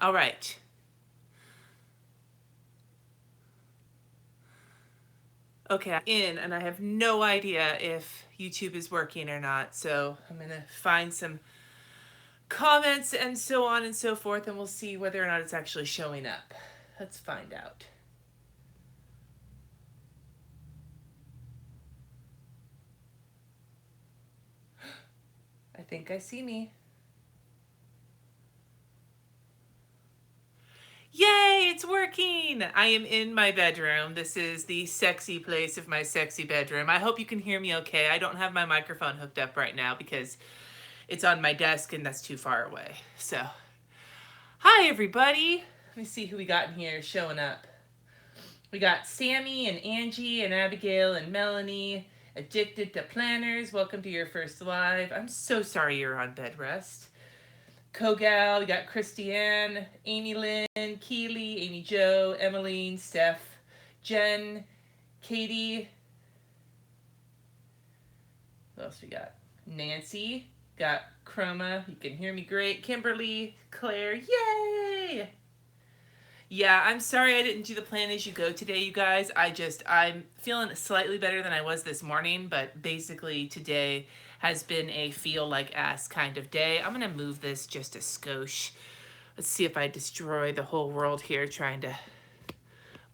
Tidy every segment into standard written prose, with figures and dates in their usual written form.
All right. Okay, I'm in, and I have no idea if YouTube is working or not. So I'm going to find some comments and so on and so forth, and we'll see whether or not it's actually showing up. Let's find out. I think I see me. Yay, it's working! I am in my bedroom. This is the sexy place of my sexy bedroom. I hope you can hear me okay. I don't have my microphone hooked up right now because it's on my desk and that's too far away. So, hi everybody. Let me see who we got in here showing up. We got Sammy and Angie and Abigail and Melanie. Addicted to Planners. Welcome to your first live. I'm so sorry you're on bed rest. Kogal, we got Christiane, Amy Lynn, Keely, Amy Jo, Emmeline, Steph, Jen, Katie. What else we got? Nancy, got Chroma, you can hear me great. Kimberly, Claire, yay! Yeah, I'm sorry I didn't do the plan as you go today, you guys. I'm feeling slightly better than I was this morning, but basically today has been a feel like ass kind of day. I'm gonna move this just a skosh. Let's see if I destroy the whole world here trying to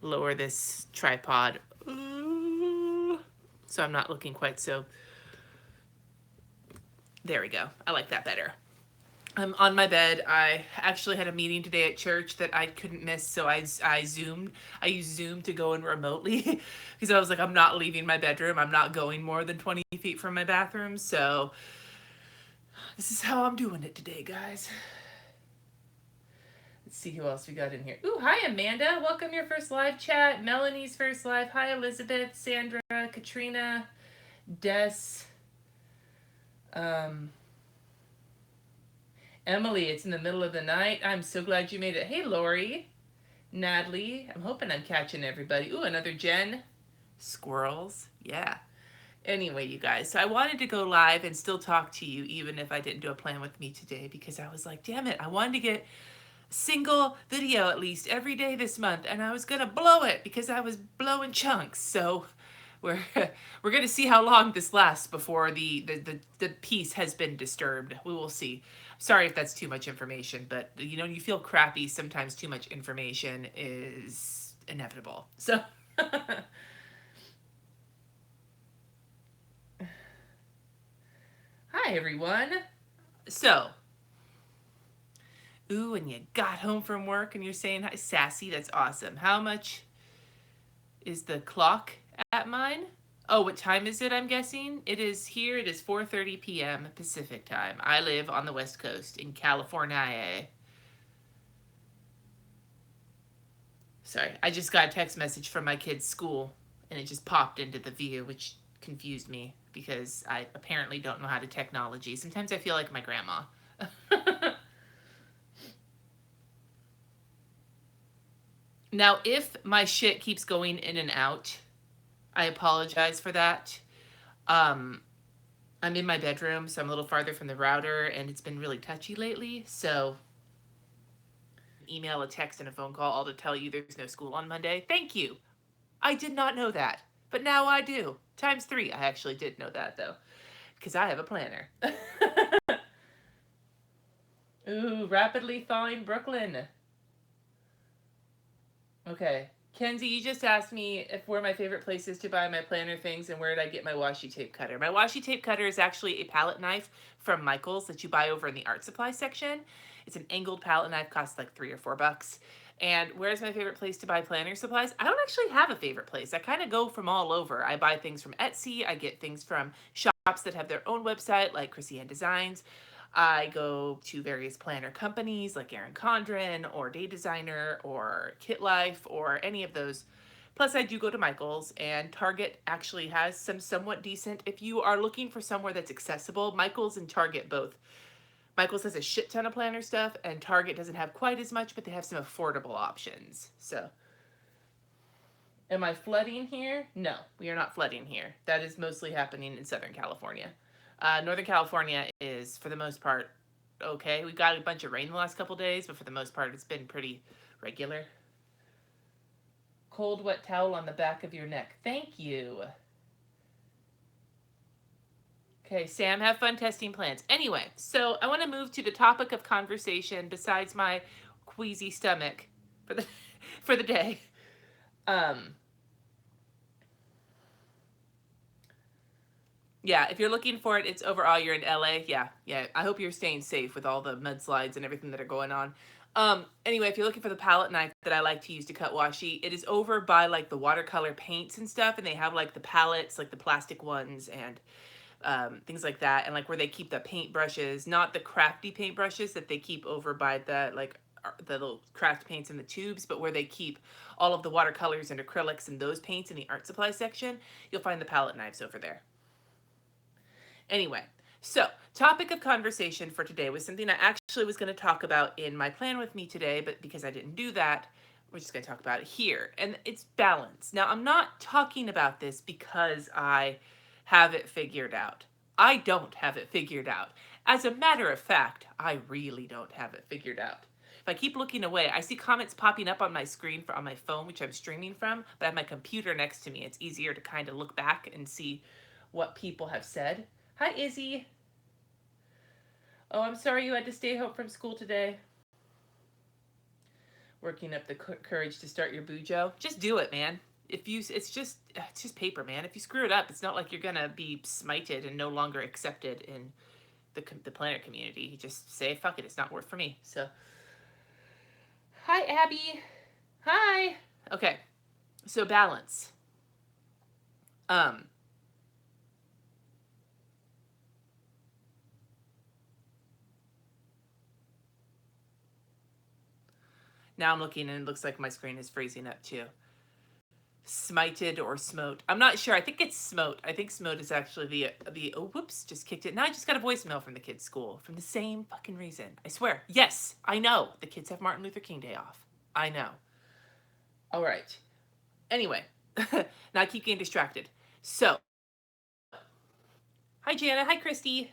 lower this tripod. Ooh. So I'm not looking quite so. There we go. I like that better. I'm on my bed. I actually had a meeting today at church that I couldn't miss, so I zoomed. I used Zoom to go in remotely because I was like, I'm not leaving my bedroom. I'm not going more than 20 feet from my bathroom. So this is how I'm doing it today, guys. Let's see who else we got in here. Ooh, hi Amanda. Welcome to your first live chat. Melanie's first live. Hi Elizabeth, Sandra, Katrina, Des. Um, Emily, it's in the middle of the night. I'm so glad you made it. Hey, Lori, Natalie. I'm hoping I'm catching everybody. Ooh, another Jen. Squirrels. Yeah. Anyway, you guys, so I wanted to go live and still talk to you even if I didn't do a plan with me today because I was like, damn it, I wanted to get a single video at least every day this month and I was going to blow it because I was blowing chunks. So we're we're going to see how long this lasts before the peace has been disturbed. We will see. Sorry if that's too much information, but you know, you feel crappy sometimes. Too much information is inevitable. So hi everyone. So, ooh, and you got home from work and you're saying hi, sassy. That's awesome. How much is the clock at mine? Oh, what time is it? I'm guessing it is here. It is 4:30 p.m. Pacific time. I live on the West Coast in California. Sorry, I just got a text message from my kid's school, and it just popped into the view, which confused me because I apparently don't know how to technology. Sometimes I feel like my grandma. Now, if my shit keeps going in and out, I apologize for that. Um, I'm in my bedroom, so I'm a little farther from the router, and it's been really touchy lately. So, email, a text, and a phone call all to tell you there's no school on Monday. Thank you. I did not know that, but now I do. Times three. I actually did know that, though, because I have a planner. Ooh, rapidly thawing Brooklyn. Okay. Kenzie, you just asked me if where my favorite places to buy my planner things and where did I get my washi tape cutter. My washi tape cutter is actually a palette knife from Michaels that you buy over in the art supply section. It's an angled palette knife, costs like $3 or $4. And where's my favorite place to buy planner supplies? I don't actually have a favorite place. I kind of go from all over. I buy things from Etsy. I get things from shops that have their own website, like Chrissy Ann Designs. I go to various planner companies like Erin Condren or Day Designer or Kit Life or any of those. Plus, I do go to Michael's, and Target actually has some somewhat decent. If you are looking for somewhere that's accessible, Michael's and Target both. Michael's has a shit ton of planner stuff, and Target doesn't have quite as much, but they have some affordable options. So, am I flooding here? No, we are not flooding here. That is mostly happening in Southern California. Northern California is, for the most part, okay. We got a bunch of rain the last couple days, but for the most part, it's been pretty regular. Cold, wet towel on the back of your neck. Thank you. Okay, Sam, have fun testing plants. Anyway, so I want to move to the topic of conversation besides my queasy stomach for the for the day. Um, yeah, if you're looking for it, it's overall you're in LA. Yeah, yeah. I hope you're staying safe with all the mudslides and everything that are going on. Anyway, if you're looking for the palette knife that I like to use to cut washi, it is over by like the watercolor paints and stuff, and they have like the palettes, like the plastic ones, and things like that, and like where they keep the paint brushes, not the crafty paint brushes that they keep over by the like the little craft paints in the tubes, but where they keep all of the watercolors and acrylics and those paints in the art supply section. You'll find the palette knives over there. Anyway, so topic of conversation for today was something I actually was going to talk about in my plan with me today, but because I didn't do that, we're just going to talk about it here. And it's balance. Now, I'm not talking about this because I have it figured out. I don't have it figured out. As a matter of fact, I really don't have it figured out. If I keep looking away, I see comments popping up on my screen on my phone, which I'm streaming from, but I have my computer next to me. It's easier to kind of look back and see what people have said. Hi, Izzy. Oh, I'm sorry you had to stay home from school today. Working up the courage to start your bujo. Just do it, man. It's just paper, man. If you screw it up, it's not like you're gonna be smited and no longer accepted in the planner community. You just say, fuck it, it's not worth for me. So, hi, Abby. Hi. Okay, so balance. Now I'm looking and it looks like my screen is freezing up too. Smited or smote. I'm not sure. I think it's smote. I think smote is actually the oh whoops, just kicked it. Now I just got a voicemail from the kids' school from the same fucking reason. I swear. Yes, I know. The kids have Martin Luther King Day off. I know. All right. Anyway, now I keep getting distracted. So, hi Jana. Hi Christy.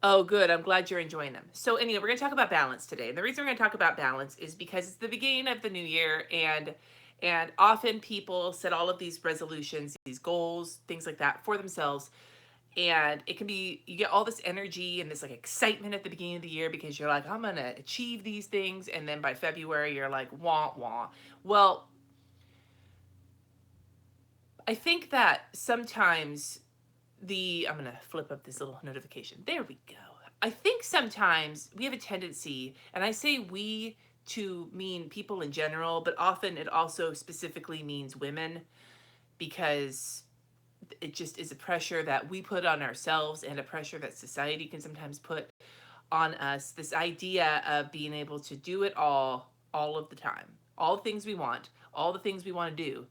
Oh, good. I'm glad you're enjoying them. So, anyway, we're going to talk about balance today. And the reason we're going to talk about balance is because it's the beginning of the new year, and often people set all of these resolutions, these goals, things like that for themselves. And it can be, you get all this energy and this like excitement at the beginning of the year because you're like, I'm going to achieve these things. And then by February, you're like, wah, wah. Well, I think that sometimes I'm going to flip up this little notification. There we go. I think sometimes we have a tendency, and I say we to mean people in general, but often it also specifically means women because it just is a pressure that we put on ourselves and a pressure that society can sometimes put on us. This idea of being able to do it all of the time, all the things we want, all the things we want to do,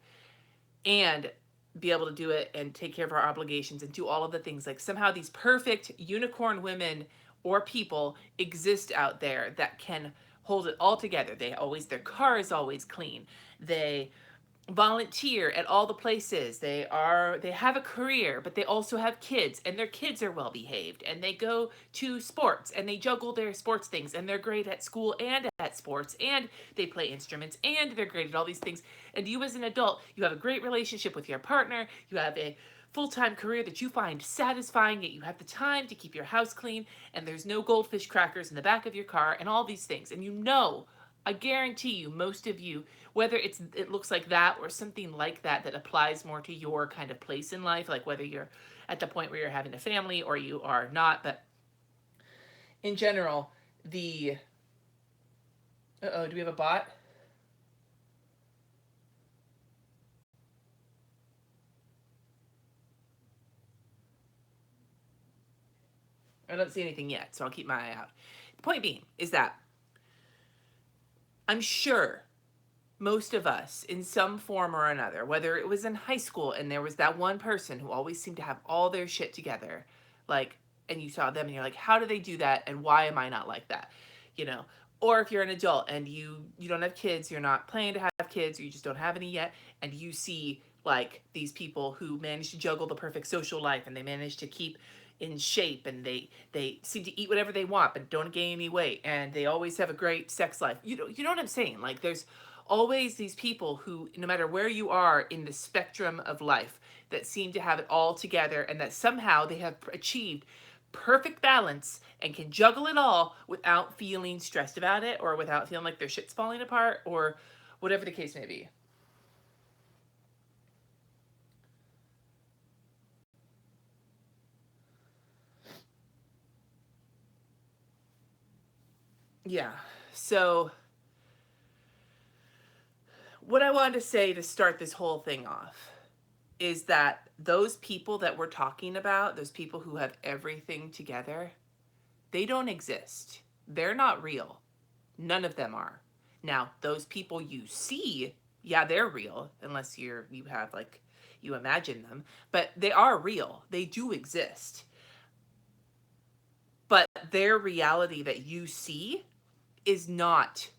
and be able to do it and take care of our obligations and do all of the things. Like somehow these perfect unicorn women or people exist out there that can hold it all together. Their car is always clean. They volunteer at all the places. They have a career, but they also have kids, and their kids are well behaved, and they go to sports and they juggle their sports things, and they're great at school and at sports, and they play instruments, and they're great at all these things. And you as an adult, you have a great relationship with your partner, you have a full-time career that you find satisfying, yet you have the time to keep your house clean, and there's no goldfish crackers in the back of your car, and all these things. And I guarantee you, most of you, whether it looks like that or something like that that applies more to your kind of place in life, like whether you're at the point where you're having a family or you are not, but in general, do we have a bot? I don't see anything yet, so I'll keep my eye out. The point being is that I'm sure most of us in some form or another, whether it was in high school and there was that one person who always seemed to have all their shit together, like, and you saw them and you're like, how do they do that? And why am I not like that? You know, or if you're an adult and you don't have kids, you're not planning to have kids, or you just don't have any yet, and you see like these people who manage to juggle the perfect social life and they manage to keep in shape, and they seem to eat whatever they want but don't gain any weight, and they always have a great sex life. You know what I'm saying? Like, there's always these people who, no matter where you are in the spectrum of life, that seem to have it all together, and that somehow they have achieved perfect balance and can juggle it all without feeling stressed about it, or without feeling like their shit's falling apart, or whatever the case may be. Yeah. So, what I wanted to say to start this whole thing off is that those people that we're talking about, those people who have everything together, they don't exist. They're not real. None of them are. Now, those people you see, yeah, they're real, unless you have like, you imagine them, but they are real. They do exist. But their reality that you see is not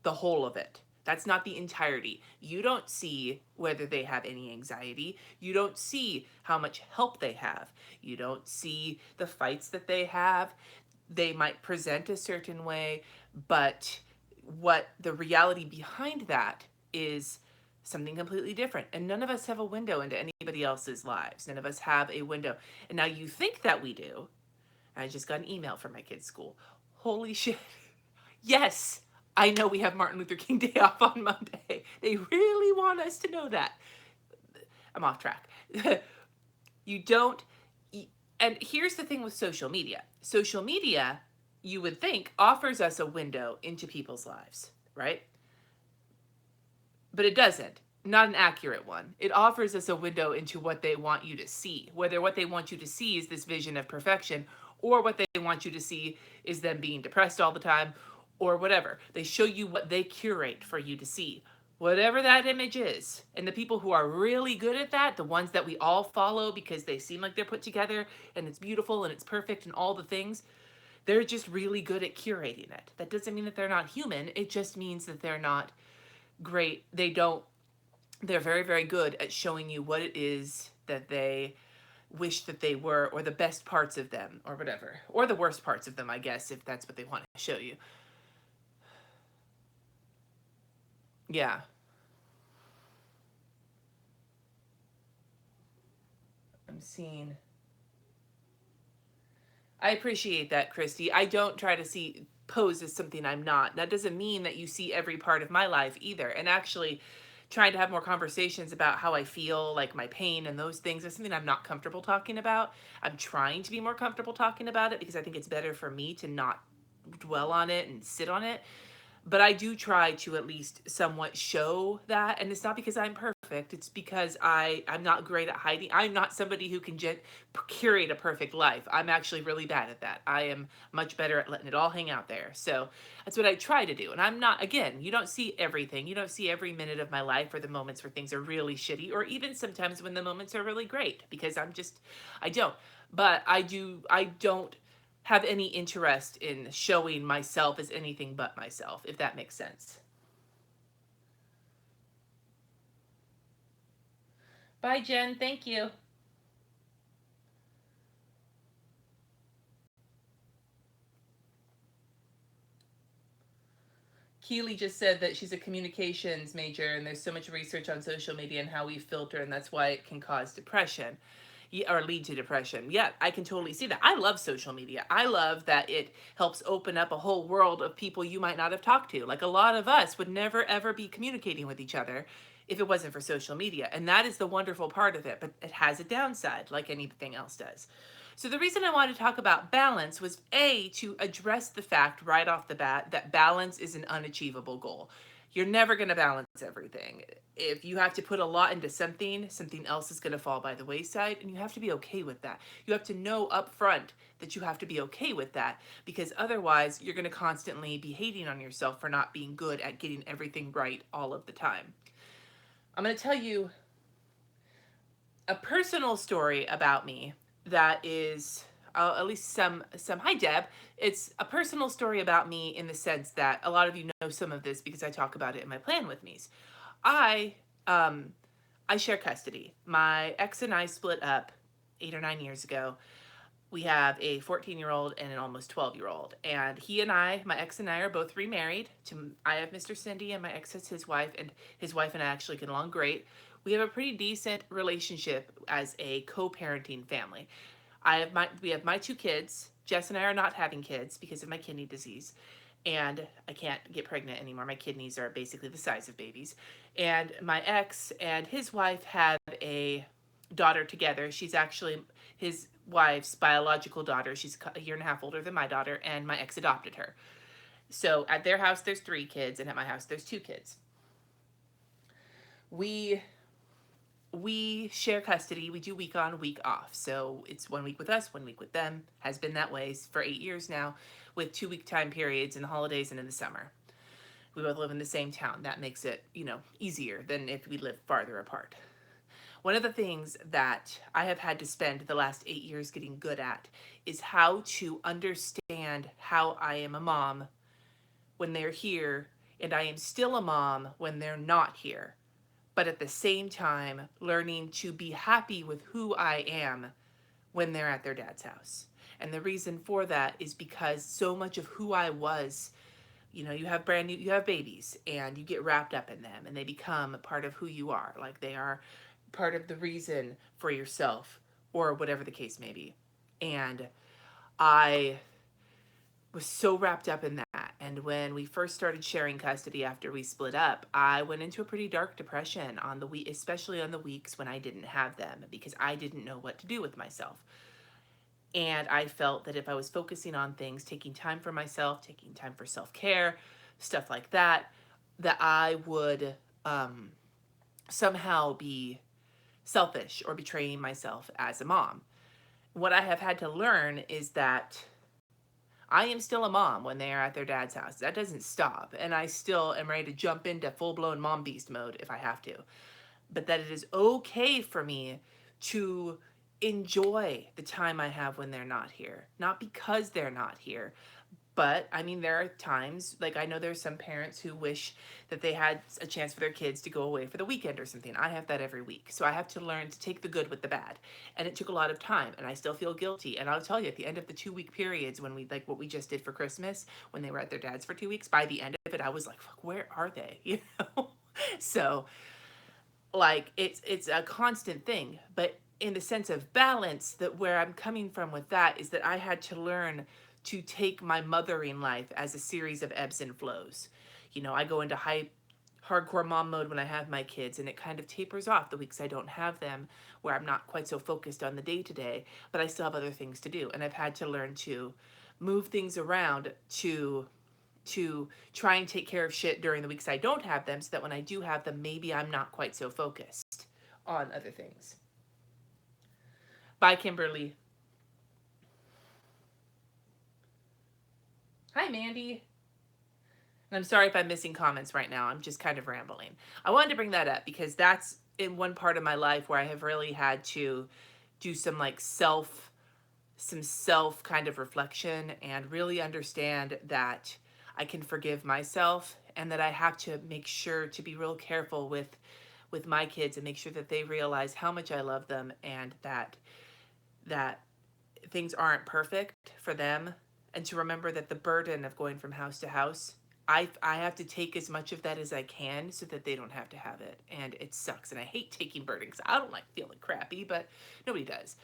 the whole of it. That's not the entirety. You don't see whether they have any anxiety. You don't see how much help they have. You don't see the fights that they have. They might present a certain way, but what the reality behind that is something completely different. And none of us have a window into anybody else's lives. None of us have a window. And now you think that we do. I just got an email from my kid's school. Holy shit. Yes, I know we have Martin Luther King Day off on Monday. They really want us to know that. I'm off track. You don't, and here's the thing with social media. Social media, you would think, offers us a window into people's lives, right? But it doesn't. Not an accurate one. It offers us a window into what they want you to see. Whether what they want you to see is this vision of perfection, or what they want you to see is them being depressed all the time, or whatever. They show you what they curate for you to see. Whatever that image is. And the people who are really good at that, the ones that we all follow because they seem like they're put together and it's beautiful and it's perfect and all the things, they're just really good at curating it. That doesn't mean that they're not human. It just means that they're not great. They're very, very good at showing you what it is that they wish that they were, or the best parts of them, or whatever. Or the worst parts of them, I guess, if that's what they want to show you. Yeah, I'm seeing. I appreciate that, Christy. I don't try to pose as something I'm not. That doesn't mean that you see every part of my life either. And actually, trying to have more conversations about how I feel, like my pain and those things, is something I'm not comfortable talking about. I'm trying to be more comfortable talking about it because I think it's better for me to not dwell on it and sit on it. But I do try to at least somewhat show that, and it's not because I'm perfect. It's because I'm not great at hiding. I'm not somebody who can curate a perfect life. I'm actually really bad at that. I am much better at letting it all hang out there. So that's what I try to do. And I'm not, again, you don't see everything. You don't see every minute of my life, or the moments where things are really shitty, or even sometimes when the moments are really great, because I don't. But I don't have any interest in showing myself as anything but myself, if that makes sense. Bye, Jen. Thank you. Keely just said that she's a communications major, and there's so much research on social media and how we filter, and that's why it can cause depression, or lead to depression. Yeah, I can totally see that. I love social media. I love that it helps open up a whole world of people you might not have talked to. Like, a lot of us would never ever be communicating with each other if it wasn't for social media. And that is the wonderful part of it, but it has a downside, like anything else does. So the reason I wanted to talk about balance was, A, to address the fact right off the bat that balance is an unachievable goal. You're never going to balance everything. If you have to put a lot into something, something else is going to fall by the wayside, and you have to be okay with that. You have to know up front that you have to be okay with that, because otherwise you're going to constantly be hating on yourself for not being good at getting everything right all of the time. I'm going to tell you a personal story about me that is, at least some hi Deb. It's a personal story about me in the sense that a lot of you know some of this because I talk about it in my plan with me's. I um I share custody. My ex and I split up 8 or 9 years ago. We have a 14-year-old and an almost 12-year-old. And he and I, my ex and I, are both remarried. I have Mr. Cindy, and my ex has his wife, and his wife and I actually get along great. We have a pretty decent relationship as a co-parenting family. We have my two kids. Jess and I are not having kids because of my kidney disease, and I can't get pregnant anymore. My kidneys are basically the size of babies. And my ex and his wife have a daughter together. She's actually his wife's biological daughter. She's a year and a half older than my daughter, and my ex adopted her. So at their house, there's 3 kids, and at my house, there's 2 kids. We we share custody. We do week on, week off. So it's 1 week with us, 1 week with them. Has been that way for 8 years now, with 2 week time periods in the holidays and in the summer. We both live in the same town. That makes it, easier than if we live farther apart. One of the things that I have had to spend the last 8 years getting good at is how to understand how I am a mom when they're here, and I am still a mom when they're not here. But at the same time, learning to be happy with who I am when they're at their dad's house. And the reason for that is because so much of who I was, you have you have babies and you get wrapped up in them and they become a part of who you are. Like they are part of the reason for yourself or whatever the case may be. And I was so wrapped up in that. And when we first started sharing custody after we split up, I went into a pretty dark depression on the week, especially on the weeks when I didn't have them, because I didn't know what to do with myself. And I felt that if I was focusing on things, taking time for myself, taking time for self-care, stuff like that, that I would somehow be selfish or betraying myself as a mom. What I have had to learn is that I am still a mom when they are at their dad's house. That doesn't stop. And I still am ready to jump into full-blown mom beast mode if I have to. But that it is okay for me to enjoy the time I have when they're not here. Not because they're not here, but I mean, there are times, like I know there's some parents who wish that they had a chance for their kids to go away for the weekend or something. I have that every week. So I have to learn to take the good with the bad. And it took a lot of time, and I still feel guilty. And I'll tell you, at the end of the 2 week periods, when we, like what we just did for Christmas, when they were at their dad's for 2 weeks, by the end of it, I was like, fuck, where are they? So like it's a constant thing. But in the sense of balance, that where I'm coming from with that is that I had to learn to take my mothering life as a series of ebbs and flows. I go into hardcore mom mode when I have my kids, and it kind of tapers off the weeks I don't have them, where I'm not quite so focused on the day to day, but I still have other things to do. And I've had to learn to move things around to try and take care of shit during the weeks I don't have them, so that when I do have them, maybe I'm not quite so focused on other things. Bye, Kimberly. Hi, Mandy. And I'm sorry if I'm missing comments right now. I'm just kind of rambling. I wanted to bring that up because that's in one part of my life where I have really had to do some self kind of reflection and really understand that I can forgive myself, and that I have to make sure to be real careful with my kids and make sure that they realize how much I love them, and that things aren't perfect for them, and to remember that the burden of going from house to house, I have to take as much of that as I can so that they don't have to have it. And it sucks, and I hate taking burdens. I don't like feeling crappy, but nobody does.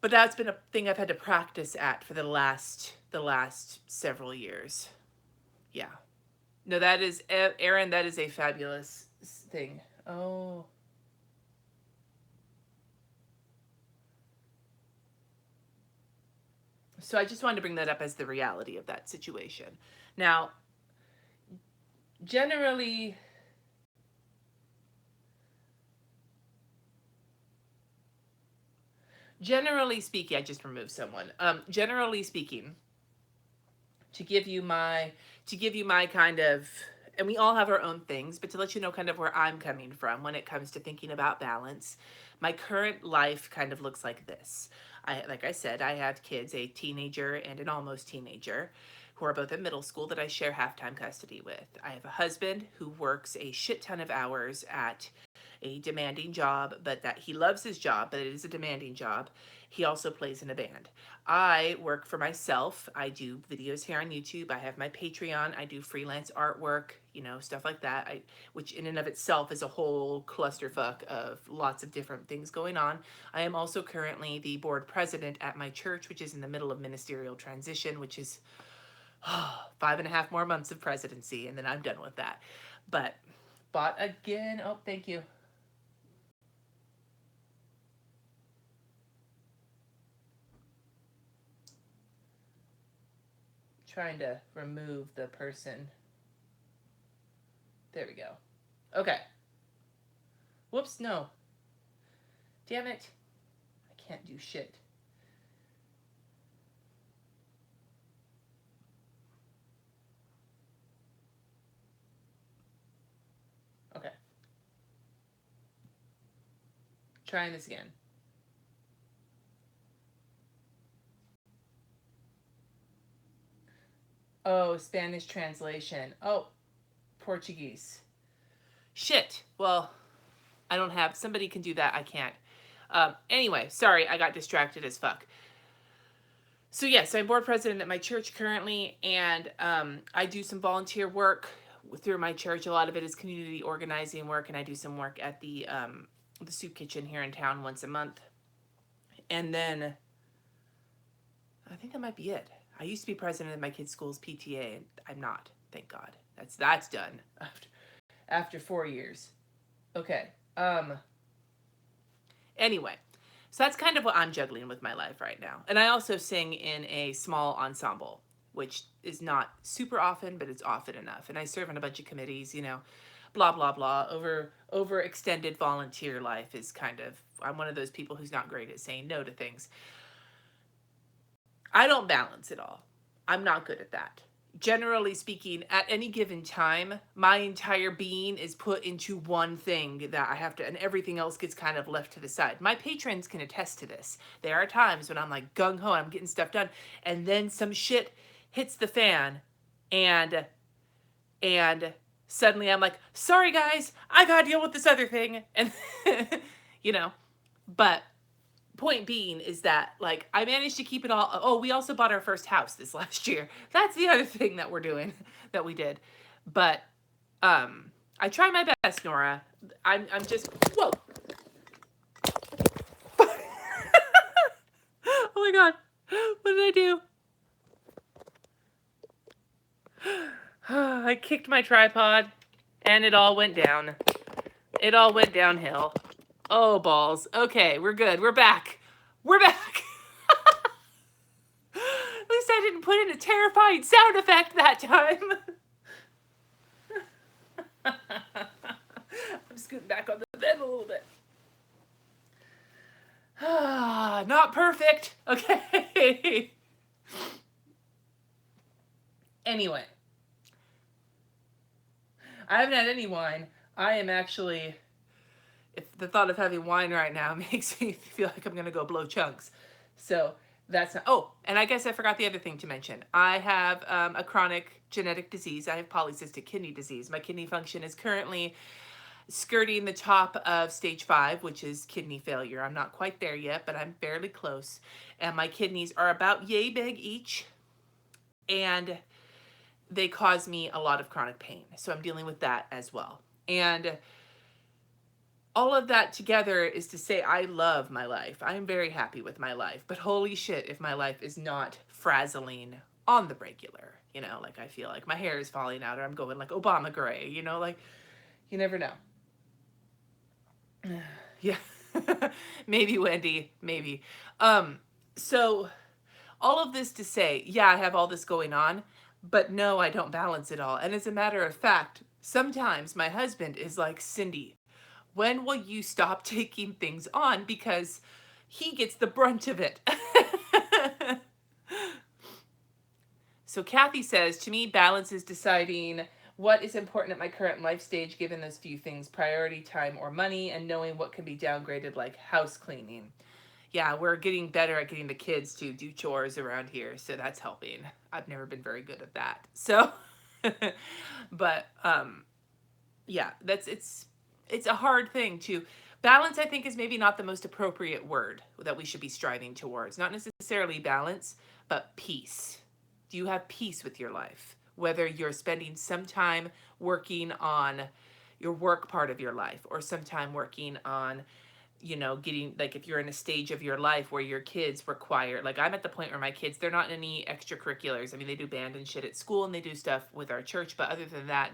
But that's been a thing I've had to practice at for the last several years. Yeah. No, that is Aaron. That is a fabulous thing. Oh. So I just wanted to bring that up as the reality of that situation. Now, generally, generally speaking, I just removed someone. Generally speaking, to give you my kind of, and we all have our own things, but to let you know kind of where I'm coming from when it comes to thinking about balance, my current life kind of looks like this. Like I said, I have kids, a teenager and an almost teenager, who are both in middle school, that I share half-time custody with. I have a husband who works a shit ton of hours at a demanding job, but that he loves his job, but it is a demanding job. He also plays in a band. I work for myself. I do videos here on YouTube. I have my Patreon. I do freelance artwork, stuff like that, which in and of itself is a whole clusterfuck of lots of different things going on. I am also currently the board president at my church, which is in the middle of ministerial transition, which is 5.5 more months of presidency, and then I'm done with that. But bought again. Oh, thank you. Trying to remove the person. There we go. Okay. Whoops, no. Damn it. I can't do shit. Okay. Trying this again. Oh, Spanish translation. Oh, Portuguese. Shit. Well, I don't have... Somebody can do that. I can't. Anyway, sorry, I got distracted as fuck. So yes, I'm board president at my church currently, and I do some volunteer work through my church. A lot of it is community organizing work, and I do some work at the soup kitchen here in town once a month. And then I think that might be it. I used to be president of my kids' school's PTA, and I'm not. Thank God. That's done after 4 years. Okay. Anyway, so that's kind of what I'm juggling with my life right now. And I also sing in a small ensemble, which is not super often, but it's often enough. And I serve on a bunch of committees, blah, blah, blah. Over extended volunteer life is kind of, I'm one of those people who's not great at saying no to things. I don't balance it all. I'm not good at that. Generally speaking, at any given time, my entire being is put into one thing that I have to, and everything else gets kind of left to the side. My patrons can attest to this. There are times when I'm like gung-ho, I'm getting stuff done, and then some shit hits the fan, and suddenly I'm like, sorry guys, I gotta deal with this other thing, and but point being is that, like, I managed to keep it all. Oh, we also bought our first house this last year. That's the other thing that we're doing, that we did. But I try my best, Nora. I'm just, whoa. Oh my God, what did I do? I kicked my tripod and it all went down. It all went downhill. Oh, balls. Okay, we're good. We're back. We're back. At least I didn't put in a terrifying sound effect that time. I'm scooting back on the bed a little bit. Not perfect. Okay. Anyway. I haven't had any wine. I am actually... If the thought of having wine right now makes me feel like I'm going to go blow chunks. So that's not... Oh, and I guess I forgot the other thing to mention. I have a chronic genetic disease. I have polycystic kidney disease. My kidney function is currently skirting the top of stage 5, which is kidney failure. I'm not quite there yet, but I'm fairly close. And my kidneys are about yay big each. And they cause me a lot of chronic pain. So I'm dealing with that as well. And all of that together is to say I love my life. I am very happy with my life. But holy shit if my life is not frazzling on the regular. Like I feel like my hair is falling out or I'm going like Obama gray. Like you never know. Yeah. Maybe, Wendy. Maybe. So all of this to say, yeah, I have all this going on. But no, I don't balance it all. And as a matter of fact, sometimes my husband is like, Cindy, when will you stop taking things on? Because he gets the brunt of it. So Kathy says, to me, balance is deciding what is important at my current life stage, given those few things, priority, time, or money, and knowing what can be downgraded, like house cleaning. Yeah, we're getting better at getting the kids to do chores around here, so that's helping. I've never been very good at that. So, but, yeah, it's it's a hard thing to balance. I think is maybe not the most appropriate word that we should be striving towards. Not necessarily balance, but peace. Do you have peace with your life? Whether you're spending some time working on your work part of your life or some time working on, getting, like, if you're in a stage of your life where your kids require, like, I'm at the point where my kids, they're not in any extracurriculars. I mean, they do band and shit at school and they do stuff with our church, but other than that,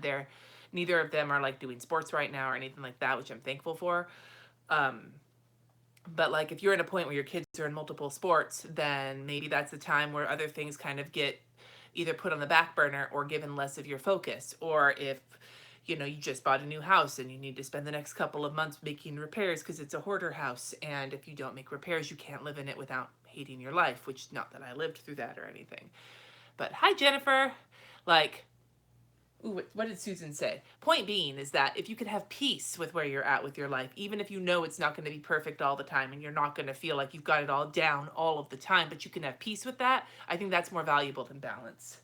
neither of them are like doing sports right now or anything like that, which I'm thankful for. Um, but like, if you're in a point where your kids are in multiple sports, then maybe that's the time where other things kind of get either put on the back burner or given less of your focus. Or if you just bought a new house and you need to spend the next couple of months making repairs because it's a hoarder house, and if you don't make repairs, you can't live in it without hating your life, which, not that I lived through that or anything. But hi, Jennifer. Like, ooh, what did Susan say? Point being is that if you can have peace with where you're at with your life, even if you know it's not going to be perfect all the time and you're not going to feel like you've got it all down all of the time, but you can have peace with that, I think that's more valuable than balance.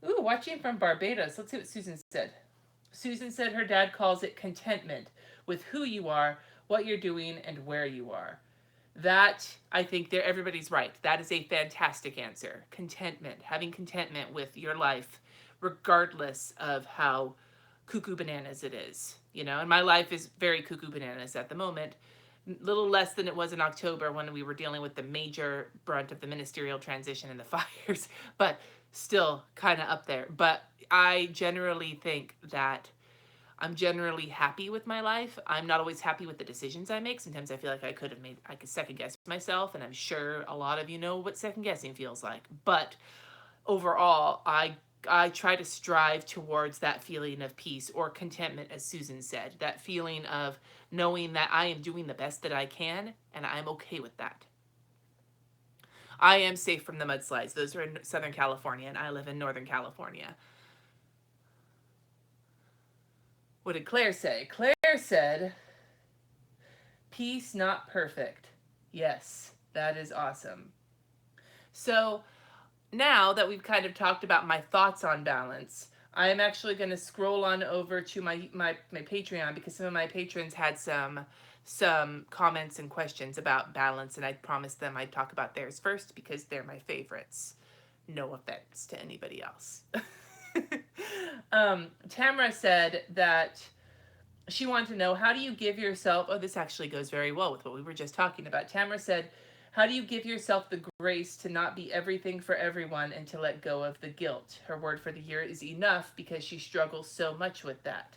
Ooh, watching from Barbados. Let's see what Susan said. Susan said her dad calls it contentment with who you are, what you're doing, and where you are. That, I think there everybody's right. That is a fantastic answer. Contentment, having contentment with your life, regardless of how cuckoo bananas it is. And my life is very cuckoo bananas at the moment. A little less than it was in October when we were dealing with the major brunt of the ministerial transition and the fires, but still kind of up there. But I generally think that I'm generally happy with my life. I'm not always happy with the decisions I make. Sometimes I feel like I could second guess myself, and I'm sure a lot of you know what second guessing feels like. But overall, I try to strive towards that feeling of peace or contentment, as Susan said, that feeling of knowing that I am doing the best that I can, and I'm okay with that. I am safe from the mudslides. Those are in Southern California, and I live in Northern California. What did Claire say? Claire said, peace, not perfect. Yes, that is awesome. So now that we've kind of talked about my thoughts on balance, I am actually going to scroll on over to my Patreon, because some of my patrons had some comments and questions about balance, and I promised them I'd talk about theirs first because they're my favorites. No offense to anybody else. Tamara said that she wanted to know, how do you give yourself, oh, this actually goes very well with what we were just talking about. Tamara said, how do you give yourself the grace to not be everything for everyone and to let go of the guilt? Her word for the year is enough, because she struggles so much with that.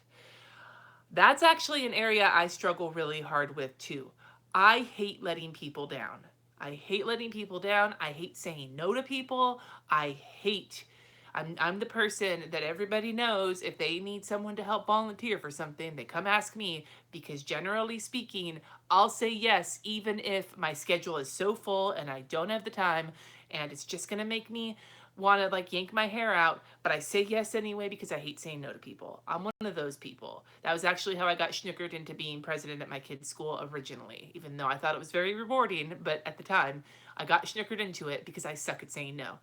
That's actually an area I struggle really hard with too. I hate letting people down. I hate letting people down. I hate saying no to people. I'm the person that everybody knows, if they need someone to help volunteer for something, they come ask me, because generally speaking, I'll say yes, even if my schedule is so full and I don't have the time and it's just going to make me want to like yank my hair out, but I say yes anyway because I hate saying no to people. I'm one of those people. That was actually how I got schnookered into being president at my kid's school originally, even though I thought it was very rewarding, but at the time I got schnookered into it because I suck at saying no.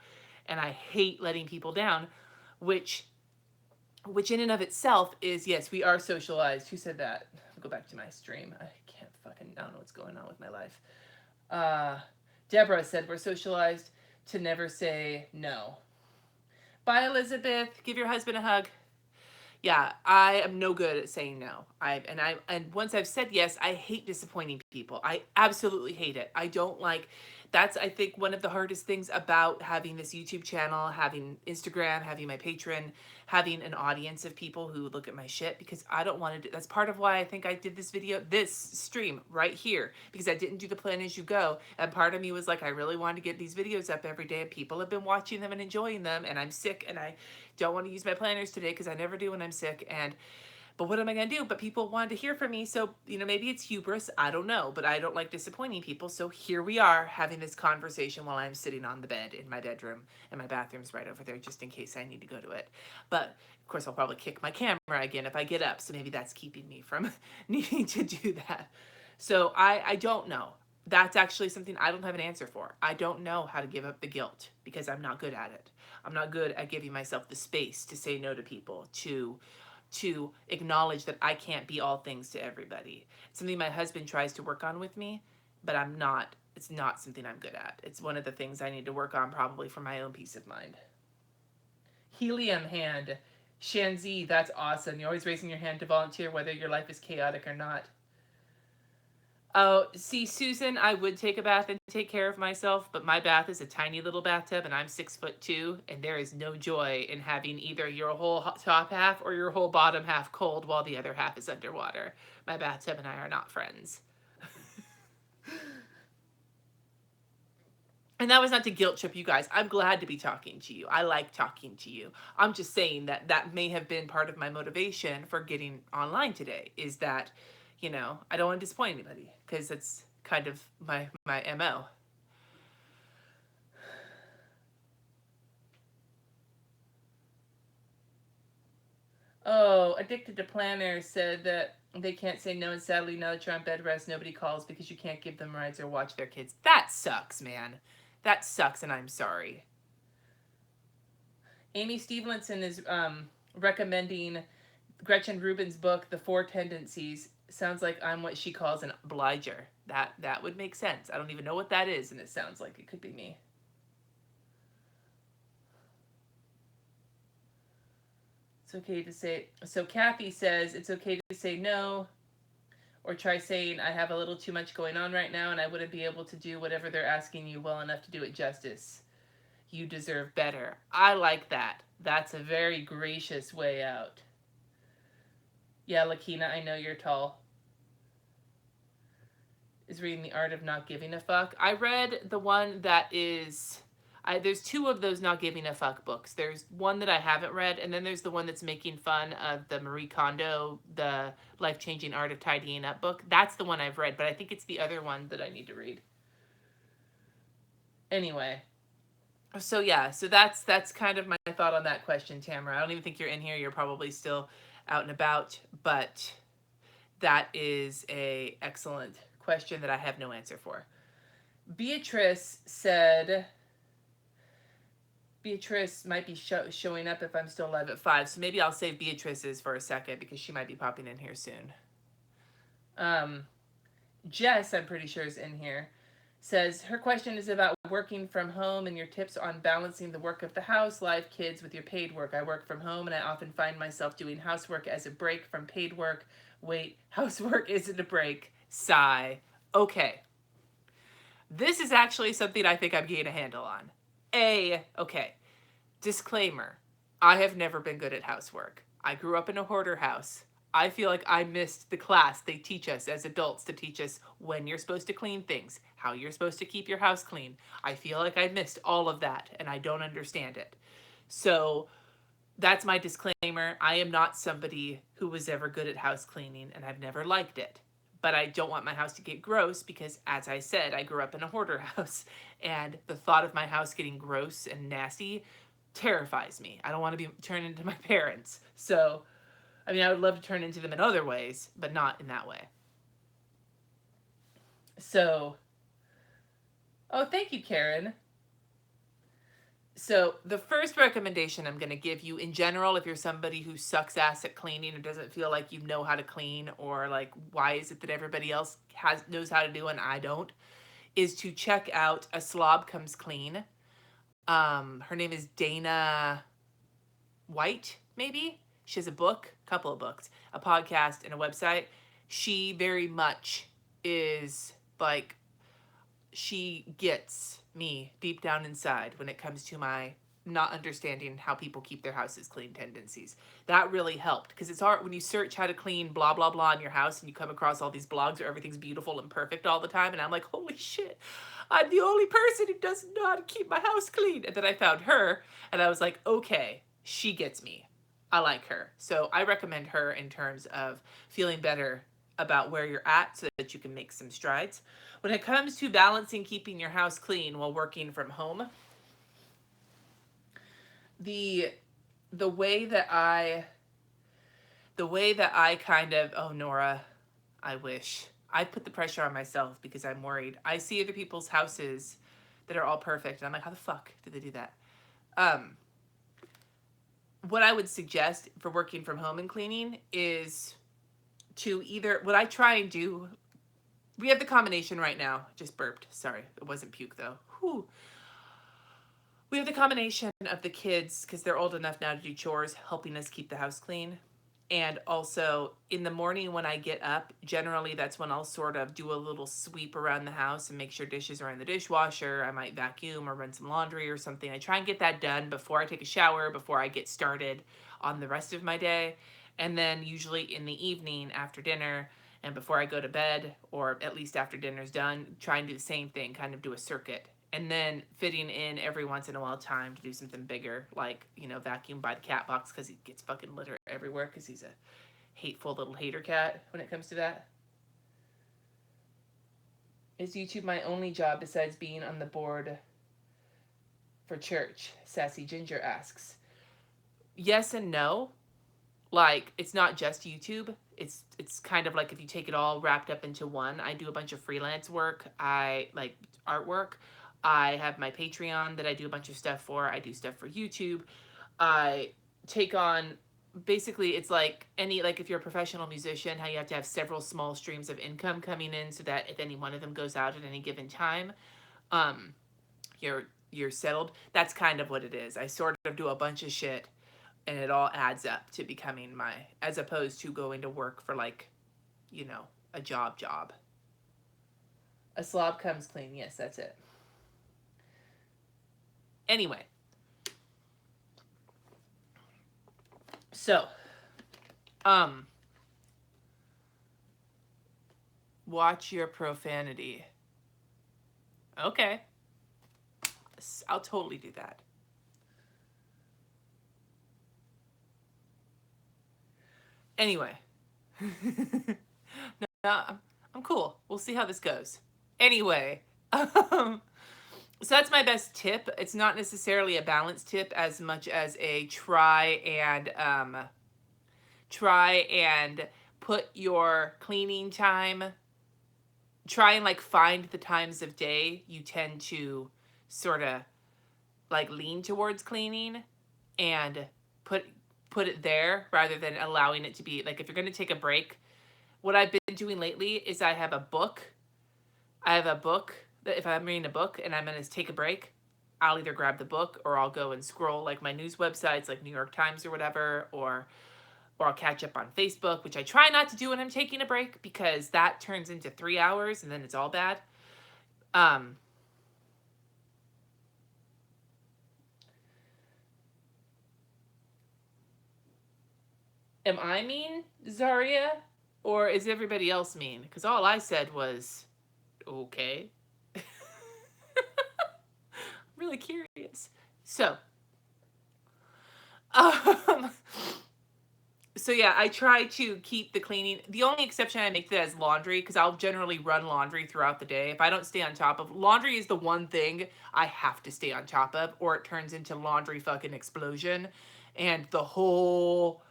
And I hate letting people down, which in and of itself is, yes, we are socialized. Who said that? I'll go back to my stream. I don't know what's going on with my life. Deborah said, we're socialized to never say no. Bye, Elizabeth. Give your husband a hug. Yeah, I am no good at saying no. And once I've said yes, I hate disappointing people. I absolutely hate it. I don't like. That's, I think, one of the hardest things about having this YouTube channel, having Instagram, having my Patreon, having an audience of people who look at my shit, because I don't want to do. That's part of why I think I did this stream right here, because I didn't do the plan as you go. And part of me was like, I really wanted to get these videos up every day, and people have been watching them and enjoying them, and I'm sick, and I don't want to use my planners today because I never do when I'm sick. But what am I going to do? But people wanted to hear from me. So, maybe it's hubris. I don't know. But I don't like disappointing people. So here we are having this conversation while I'm sitting on the bed in my bedroom. And my bathroom's right over there just in case I need to go to it. But, of course, I'll probably kick my camera again if I get up. So maybe that's keeping me from needing to do that. So I don't know. That's actually something I don't have an answer for. I don't know how to give up the guilt because I'm not good at it. I'm not good at giving myself the space to say no to people, to to acknowledge that I can't be all things to everybody. It's something my husband tries to work on with me, but it's not something I'm good at. It's one of the things I need to work on probably for my own peace of mind. Helium hand. Shanzi, that's awesome. You're always raising your hand to volunteer whether your life is chaotic or not. Oh, see, Susan, I would take a bath and take care of myself, but my bath is a tiny little bathtub and I'm 6'2", and there is no joy in having either your whole top half or your whole bottom half cold while the other half is underwater. My bathtub and I are not friends. And that was not to guilt trip you guys. I'm glad to be talking to you. I like talking to you. I'm just saying that that may have been part of my motivation for getting online today, is that, I don't want to disappoint anybody because it's kind of my MO. Oh, Addicted to Planners said that they can't say no, and sadly, now that you're on bed rest, nobody calls because you can't give them rides or watch their kids. That sucks, man. That sucks, and I'm sorry. Amy Stevenson is recommending Gretchen Rubin's book, The Four Tendencies. Sounds like I'm what she calls an obliger. That would make sense. I don't even know what that is, and it sounds like it could be me. It's okay to say. So Kathy says it's okay to say no, or try saying I have a little too much going on right now, and I wouldn't be able to do whatever they're asking you well enough to do it justice. You deserve better. I like that. That's a very gracious way out. Yeah, Lakina, I know you're tall. Is reading The Art of Not Giving a Fuck. I read the one that is... there's two of those Not Giving a Fuck books. There's one that I haven't read, and then there's the one that's making fun of the Marie Kondo, the Life-Changing Art of Tidying Up book. That's the one I've read, but I think it's the other one that I need to read. Anyway. So yeah, so that's kind of my thought on that question, Tamara. I don't even think you're in here. You're probably still out and about, but that is a excellent question that I have no answer for. Beatrice said, Beatrice might be showing up if I'm still live at 5, so maybe I'll save Beatrice's for a second because she might be popping in here soon. Jess, I'm pretty sure, is in here. Says her question is about working from home and your tips on balancing the work of the house, live, kids with your paid work. I work from home and I often find myself doing housework as a break from paid work. Wait, housework isn't a break. Sigh. Okay. This is actually something I think I'm getting a handle on. Okay. Disclaimer. I have never been good at housework. I grew up in a hoarder house. I feel like I missed the class they teach us as adults to teach us when you're supposed to clean things, how you're supposed to keep your house clean. I feel like I missed all of that and I don't understand it. So that's my disclaimer. I am not somebody who was ever good at house cleaning and I've never liked it. But I don't want my house to get gross because, as I said, I grew up in a hoarder house and the thought of my house getting gross and nasty terrifies me. I don't want to be turned into my parents. So, I mean, I would love to turn into them in other ways, but not in that way. So, oh, thank you, Karen. So the first recommendation I'm going to give you in general, if you're somebody who sucks ass at cleaning or doesn't feel like you know how to clean, or like, why is it that everybody else knows how to do and I don't, is to check out A Slob Comes Clean. Her name is Dana White, maybe? She has a book, couple of books, a podcast, and a website. She very much is like, she gets me deep down inside when it comes to my not understanding how people keep their houses clean tendencies. That really helped because it's hard when you search how to clean blah blah blah in your house and you come across all these blogs where everything's beautiful and perfect all the time, and I'm like, holy shit, I'm the only person who doesn't know how to keep my house clean. And then I found her and I was like, okay, she gets me. I like her. So I recommend her in terms of feeling better about where you're at so that you can make some strides. When it comes to balancing keeping your house clean while working from home, the way that I kind of, oh, Nora, I wish. I put the pressure on myself because I'm worried. I see other people's houses that are all perfect and I'm like, how the fuck did they do that? what I would suggest for working from home and cleaning is to either, what I try and do, we have the combination right now. Just burped. Sorry, it wasn't puke though. Whew. We have the combination of the kids, because they're old enough now to do chores, helping us keep the house clean. And also in the morning when I get up, generally that's when I'll sort of do a little sweep around the house and make sure dishes are in the dishwasher. I might vacuum or run some laundry or something. I try and get that done before I take a shower, before I get started on the rest of my day. And then usually in the evening after dinner and before I go to bed, or at least after dinner's done, try and do the same thing, kind of do a circuit. And then fitting in every once in a while time to do something bigger, like, vacuum by the cat box because he gets fucking litter everywhere because he's a hateful little hater cat when it comes to that. Is YouTube my only job besides being on the board for church? Sassy Ginger asks. Yes and no. Like, it's not just YouTube. It's kind of like if you take it all wrapped up into one. I do a bunch of freelance work. I like artwork. I have my Patreon that I do a bunch of stuff for. I do stuff for YouTube. I take on, basically it's like if you're a professional musician, how you have to have several small streams of income coming in so that if any one of them goes out at any given time, um you're settled. That's kind of what it is. I sort of do a bunch of shit and it all adds up to becoming my, as opposed to going to work for like, a job. A slob comes clean. Yes, that's it. Anyway, so watch your profanity. Okay, I'll totally do that. Anyway. No, I'm cool. We'll see how this goes. Anyway, so that's my best tip. It's not necessarily a balanced tip as much as a try and put your cleaning time, try and like find the times of day you tend to sort of like lean towards cleaning, and put it there rather than allowing it to be like, if you're going to take a break. What I've been doing lately is I have a book. That if I'm reading a book and I'm going to take a break, I'll either grab the book or I'll go and scroll like my news websites like New York Times or whatever, or I'll catch up on Facebook, which I try not to do when I'm taking a break because that turns into 3 hours and then it's all bad. Um am I mean, Zaria? Or is everybody else mean? Because all I said was, okay. I'm really curious. So, um, so yeah, I try to keep the cleaning. The only exception I make to that is laundry, because I'll generally run laundry throughout the day. If I don't stay on top of laundry, is the one thing I have to stay on top of, or it turns into laundry fucking explosion, and the whole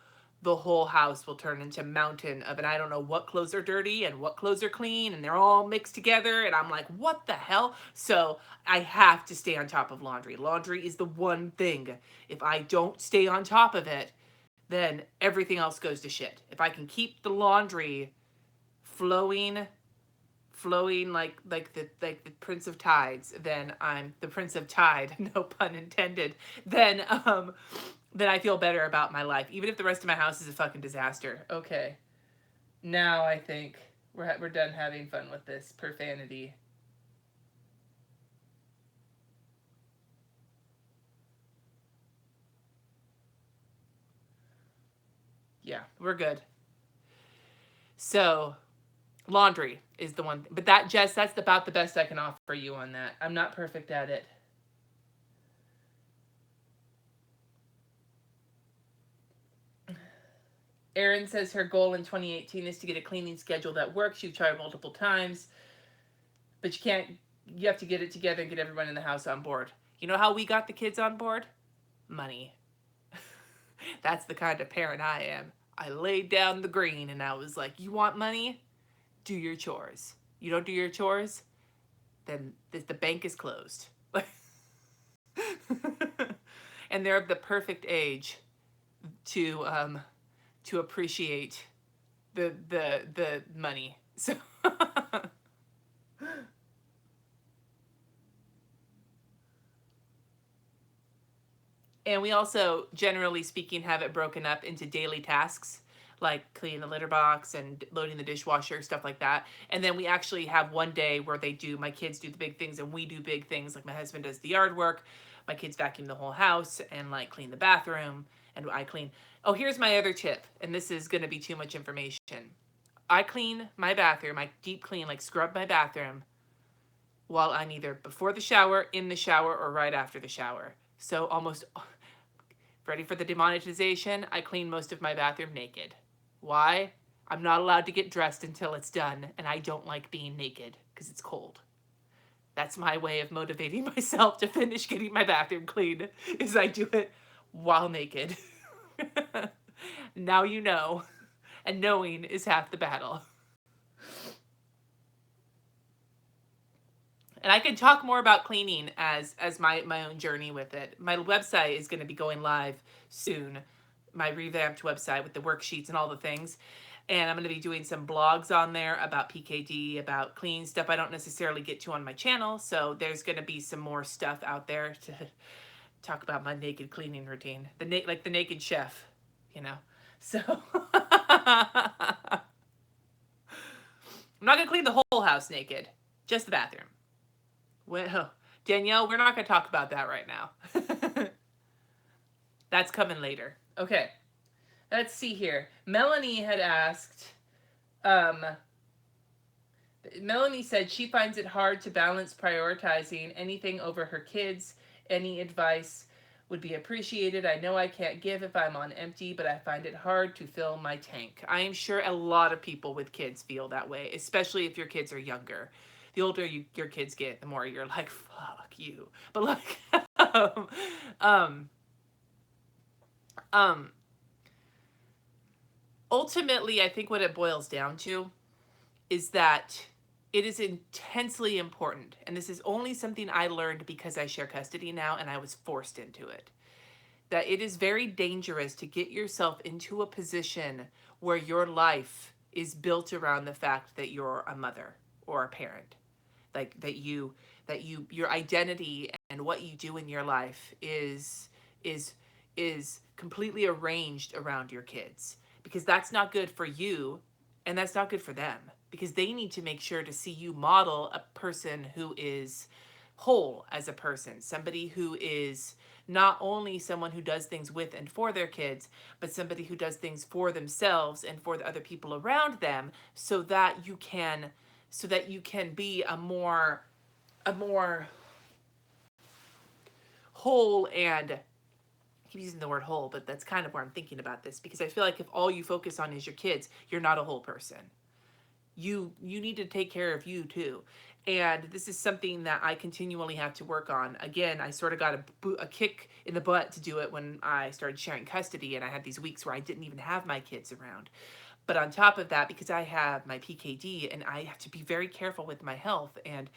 house will turn into mountain of, and I don't know what clothes are dirty and what clothes are clean, and they're all mixed together, and I'm like, what the hell? So I have to stay on top of laundry. Laundry is the one thing. If I don't stay on top of it, then everything else goes to shit. If I can keep the laundry flowing, like the Prince of Tides, then I'm the Prince of Tide, no pun intended. Then I feel better about my life, even if the rest of my house is a fucking disaster. Okay, now I think we're done having fun with this profanity. Yeah, we're good. So laundry is the one, but that, Jess, that's about the best I can offer you on that. I'm not perfect at it. Erin says her goal in 2018 is to get a cleaning schedule that works. You've tried multiple times, but you can't. You have to get it together and get everyone in the house on board. You know how we got the kids on board? Money. That's the kind of parent I am. I laid down the green and I was like, you want money? Do your chores. You don't do your chores? Then the bank is closed. And they're of the perfect age. to to appreciate the money. So and we also, generally speaking, have it broken up into daily tasks like cleaning the litter box and loading the dishwasher, stuff like that. And then we actually have one day where my kids do the big things and we do big things. Like my husband does the yard work, my kids vacuum the whole house and like clean the bathroom, and I clean. Oh, here's my other tip, and this is going to be too much information. I clean my bathroom, I deep clean, like scrub my bathroom while I'm either before the shower, in the shower, or right after the shower. So almost ready for the demonetization, I clean most of my bathroom naked. Why? I'm not allowed to get dressed until it's done, and I don't like being naked because it's cold. That's my way of motivating myself to finish getting my bathroom clean, is I do it while naked. Now you know, and knowing is half the battle. And I can talk more about cleaning as my own journey with it. My website is going to be going live soon, my revamped website with the worksheets and all the things. And I'm going to be doing some blogs on there about PKD, about clean stuff I don't necessarily get to on my channel. So there's going to be some more stuff out there to talk about my naked cleaning routine, like the naked chef, you know. So I'm not going to clean the whole house naked, just the bathroom. Well, Danielle, we're not going to talk about that right now. That's coming later. Okay, let's see here. Melanie had asked, um, Melanie said she finds it hard to balance prioritizing anything over her kids. Any advice would be appreciated. I know I can't give if I'm on empty, but I find it hard to fill my tank. I am sure a lot of people with kids feel that way, especially if your kids are younger. The older your kids get, the more you're like, fuck you. But like, um, um, um, ultimately, I think what it boils down to is that it is intensely important, and this is only something I learned because I share custody now and I was forced into it, that it is very dangerous to get yourself into a position where your life is built around the fact that you're a mother or a parent. Like that your identity and what you do in your life is is completely arranged around your kids, because that's not good for you and that's not good for them, because they need to make sure to see you model a person who is whole as a person, somebody who is not only someone who does things with and for their kids, but somebody who does things for themselves and for the other people around them, so that you can be a more whole, and I keep using the word whole, but that's kind of where I'm thinking about this, because I feel like if all you focus on is your kids, you're not a whole person. You need to take care of you too. And this is something that I continually have to work on. Again, I sort of got a kick in the butt to do it when I started sharing custody, and I had these weeks where I didn't even have my kids around. But on top of that, because I have my PKD and I have to be very careful with my health, and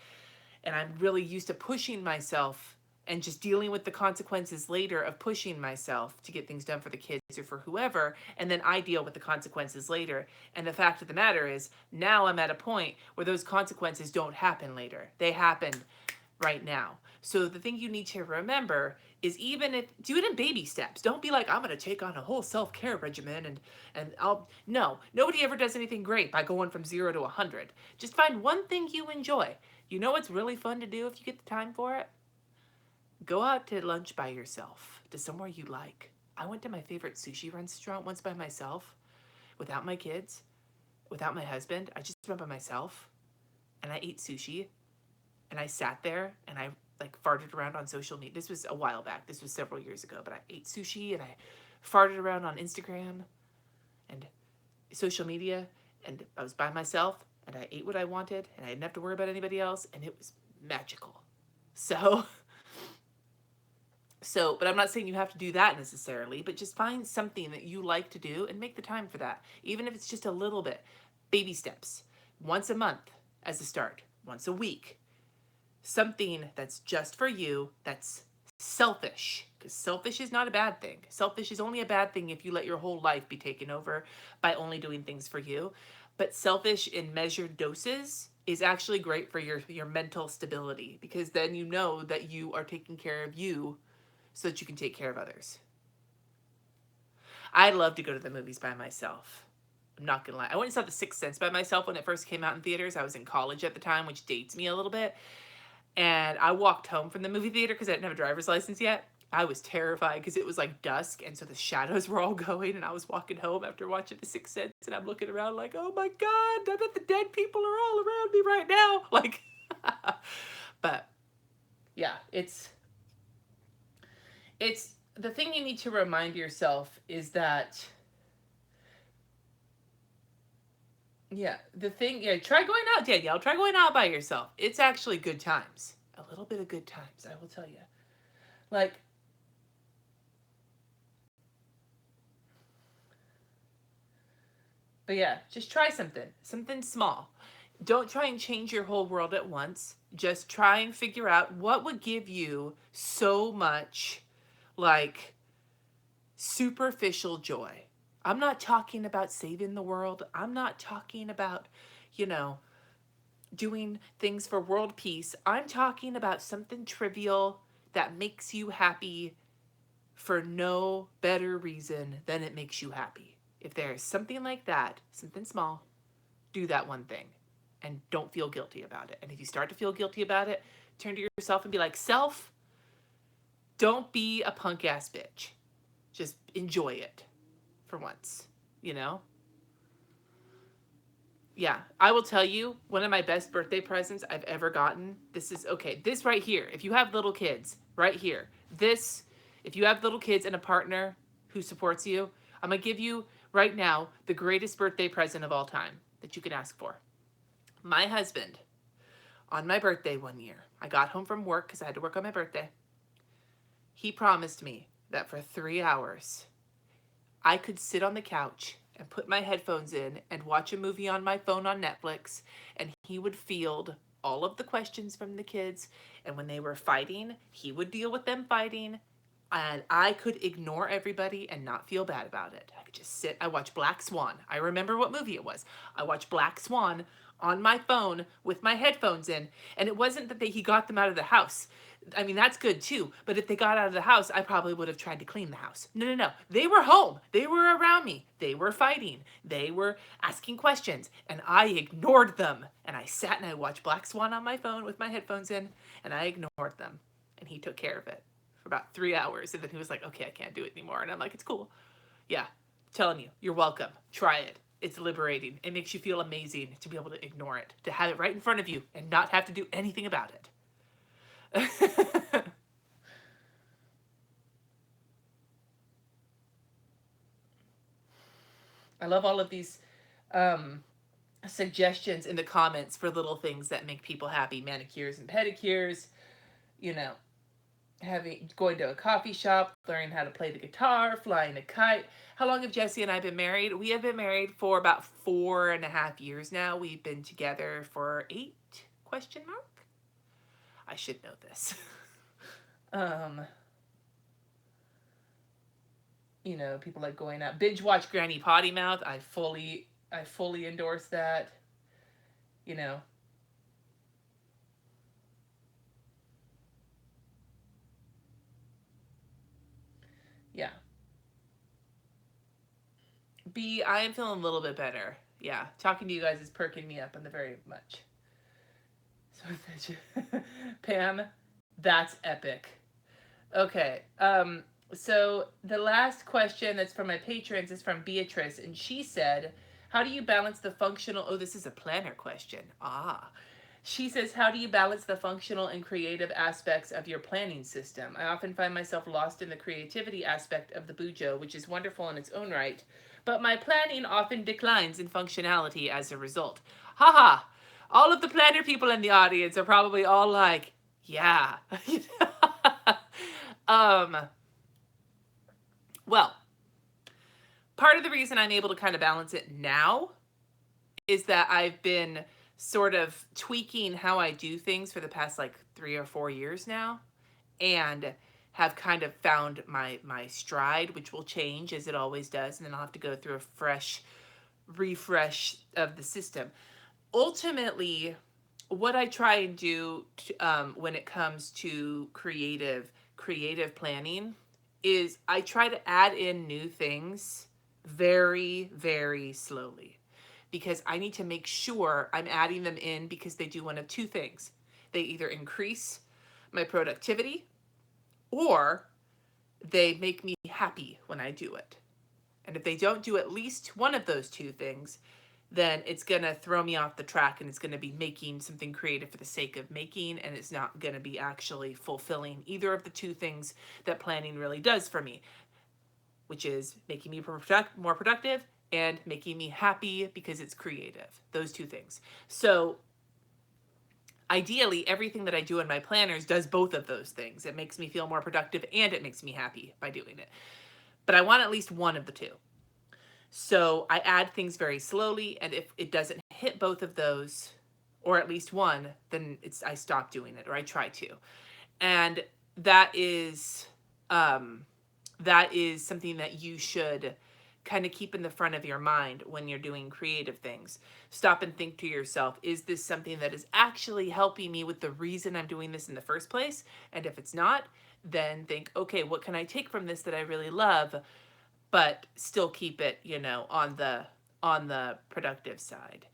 I'm really used to pushing myself and just dealing with the consequences later of pushing myself to get things done for the kids or for whoever, and then I deal with the consequences later. And the fact of the matter is, now I'm at a point where those consequences don't happen later. They happen right now. So the thing you need to remember is, even if, do it in baby steps. Don't be like, I'm going to take on a whole self-care regimen and I'll, no, nobody ever does anything great by going from 0 to 100. Just find one thing you enjoy. You know what's really fun to do if you get the time for it? Go out to lunch by yourself to somewhere you like. I went to my favorite sushi restaurant once by myself, without my kids, without my husband. I just went by myself and I ate sushi, and I sat there and I like farted around on social media. This was a while back. This was several years ago, but I ate sushi and I farted around on Instagram and social media, and I was by myself and I ate what I wanted and I didn't have to worry about anybody else, and it was magical. So but I'm not saying you have to do that necessarily, but just find something that you like to do and make the time for that. Even if it's just a little bit. Baby steps. Once a month as a start. Once a week. Something that's just for you, that's selfish. Because selfish is not a bad thing. Selfish is only a bad thing if you let your whole life be taken over by only doing things for you. But selfish in measured doses is actually great for your mental stability, because then you know that you are taking care of you so that you can take care of others. I love to go to the movies by myself. I'm not gonna lie. I went and saw The Sixth Sense by myself when it first came out in theaters. I was in college at the time, which dates me a little bit. And I walked home from the movie theater because I didn't have a driver's license yet. I was terrified because it was like dusk, and so the shadows were all going, and I was walking home after watching The Sixth Sense, and I'm looking around like, oh my God, I bet the dead people are all around me right now. Like, but yeah, it's the thing you need to remind yourself is that, yeah, the thing, yeah, try going out, Danielle. Try going out by yourself. It's actually good times. A little bit of good times, I will tell you. Like, but yeah, just try something small. Don't try and change your whole world at once. Just try and figure out what would give you so much, like, superficial joy. I'm not talking about saving the world. I'm not talking about, you know, doing things for world peace. I'm talking about something trivial that makes you happy for no better reason than it makes you happy. If there is something like that, something small, do that one thing and don't feel guilty about it. And if you start to feel guilty about it, turn to yourself and be like, self, don't be a punk ass bitch. Just enjoy it for once, you know? Yeah, I will tell you, one of my best birthday presents I've ever gotten. This is, okay, this right here. If you have little kids, right here. This, if you have little kids and a partner who supports you, I'm going to give you right now the greatest birthday present of all time that you can ask for. My husband, on my birthday one year, I got home from work because I had to work on my birthday. He promised me that for 3 hours, I could sit on the couch and put my headphones in and watch a movie on my phone on Netflix, and he would field all of the questions from the kids, and when they were fighting, he would deal with them fighting, and I could ignore everybody and not feel bad about it. I could just sit. I watched Black Swan. I remember what movie it was. I watched Black Swan on my phone with my headphones in, and it wasn't that he got them out of the house. I mean, that's good too. But if they got out of the house, I probably would have tried to clean the house. No, no, no. They were home. They were around me. They were fighting. They were asking questions. And I ignored them. And I sat and I watched Black Swan on my phone with my headphones in. And I ignored them. And he took care of it for about 3 hours. And then he was like, okay, I can't do it anymore. And I'm like, it's cool. Yeah. I'm telling you, you're welcome. Try it. It's liberating. It makes you feel amazing to be able to ignore it. To have it right in front of you and not have to do anything about it. I love all of these um, suggestions in the comments for little things that make people happy. Manicures and pedicures, you know, going to a coffee shop, learning how to play the guitar, flying a kite. How long have Jesse and I been married? We have been married for about 4.5 years now. We've been together for 8, question mark? I should know this. um, you know, people like going out, binge watch Granny Potty Mouth. I fully endorse that. You know, yeah. I am feeling a little bit better. Yeah, talking to you guys is perking me up on the very much. So, Pam, that's epic. Okay. So the last question that's from my patrons is from Beatrice, and she said, "How do you balance the functional?" Oh, this is a planner question. Ah. She says, "How do you balance the functional and creative aspects of your planning system? I often find myself lost in the creativity aspect of the bujo, which is wonderful in its own right, but my planning often declines in functionality as a result." Haha. All of the planner people in the audience are probably all like, yeah. um, well, part of the reason I'm able to kind of balance it now is that I've been sort of tweaking how I do things for the past like 3 or 4 years now. And have kind of found my stride, which will change as it always does, and then I'll have to go through a fresh refresh of the system. Ultimately, what I try and do when it comes to creative planning is I try to add in new things very, very slowly, because I need to make sure I'm adding them in because they do one of two things. They either increase my productivity or they make me happy when I do it. And if they don't do at least one of those two things, then it's going to throw me off the track, and it's going to be making something creative for the sake of making, and it's not going to be actually fulfilling either of the two things that planning really does for me, which is making me more productive and making me happy because it's creative. Those two things. So ideally, everything that I do in my planners does both of those things. It makes me feel more productive and it makes me happy by doing it. But I want at least one of the two. So I add things very slowly, and if it doesn't hit both of those, or at least one, then I stop doing it, or I try to. And that is something that you should kind of keep in the front of your mind when you're doing creative things. Stop and think to yourself, is this something that is actually helping me with the reason I'm doing this in the first place? And if it's not, then think, okay, what can I take from this that I really love, but still keep it, on the productive side.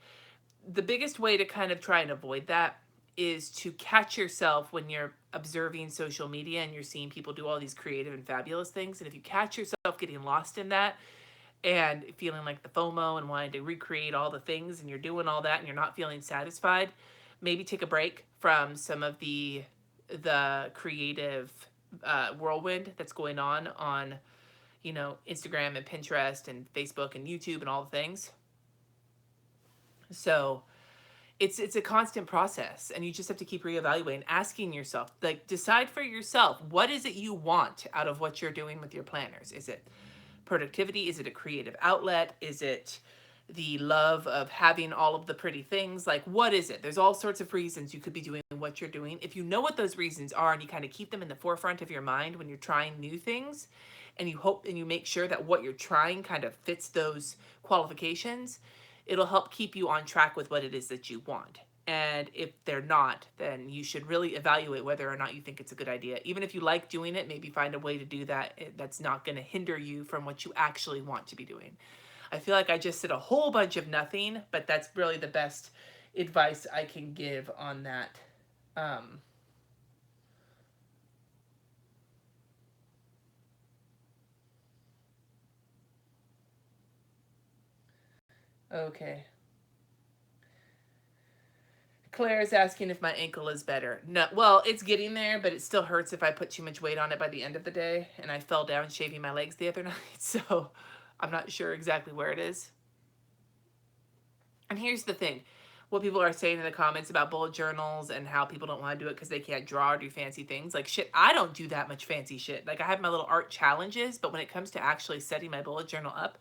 The biggest way to kind of try and avoid that is to catch yourself when you're observing social media and you're seeing people do all these creative and fabulous things. And if you catch yourself getting lost in that and feeling like the FOMO and wanting to recreate all the things, and you're doing all that and you're not feeling satisfied, maybe take a break from some of the creative whirlwind that's going on Instagram and Pinterest and Facebook and YouTube and all the things. So it's a constant process, and you just have to keep reevaluating, asking yourself, like, decide for yourself, what is it you want out of what you're doing with your planners? Is it productivity? Is it a creative outlet? Is it the love of having all of the pretty things? Like, what is it? There's all sorts of reasons you could be doing what you're doing. If you know what those reasons are and you kind of keep them in the forefront of your mind when you're trying new things, and you hope and you make sure that what you're trying kind of fits those qualifications, it'll help keep you on track with what it is that you want. And if they're not, then you should really evaluate whether or not you think it's a good idea. Even if you like doing it, maybe find a way to do that that's not going to hinder you from what you actually want to be doing. I feel like I just said a whole bunch of nothing, but that's really the best advice I can give on that. Okay. Claire is asking if my ankle is better. No, well, it's getting there, but it still hurts if I put too much weight on it by the end of the day. And I fell down shaving my legs the other night, so I'm not sure exactly where it is. And here's the thing. What people are saying in the comments about bullet journals and how people don't want to do it because they can't draw or do fancy things. Like, shit, I don't do that much fancy shit. Like, I have my little art challenges, but when it comes to actually setting my bullet journal up,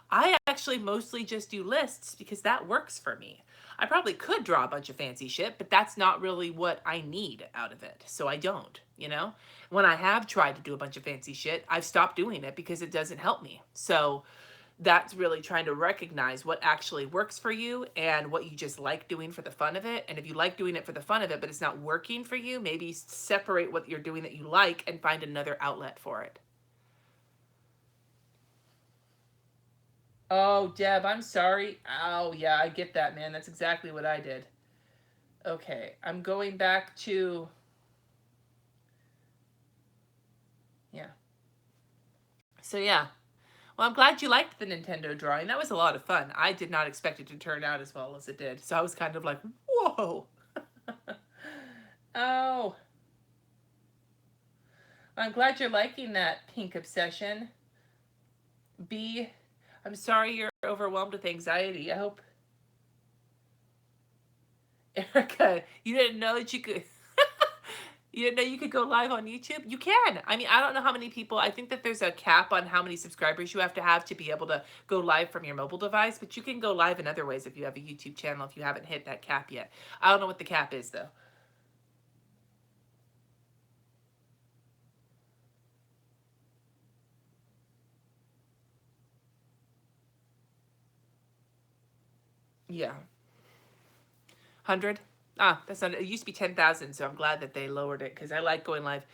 I actually mostly just do lists because that works for me. I probably could draw a bunch of fancy shit, but that's not really what I need out of it. So I don't. When I have tried to do a bunch of fancy shit, I've stopped doing it because it doesn't help me. So that's really trying to recognize what actually works for you and what you just like doing for the fun of it. And if you like doing it for the fun of it, but it's not working for you, maybe separate what you're doing that you like and find another outlet for it. Oh, Deb, I'm sorry. Oh, yeah, I get that, man. That's exactly what I did. Okay, I'm going back to, yeah. So, yeah. Well, I'm glad you liked the Nintendo drawing. That was a lot of fun. I did not expect it to turn out as well as it did. So I was kind of like, whoa. Oh, I'm glad you're liking that pink obsession. B, I'm sorry you're overwhelmed with anxiety. I hope, Erica, you didn't know that you could. You didn't know you could go live on YouTube? You can. I mean, I don't know how many people. I think that there's a cap on how many subscribers you have to be able to go live from your mobile device, but you can go live in other ways if you have a YouTube channel if you haven't hit that cap yet. I don't know what the cap is, though. Yeah. 100? Ah, that's not, it used to be 10,000, so I'm glad that they lowered it because I like going live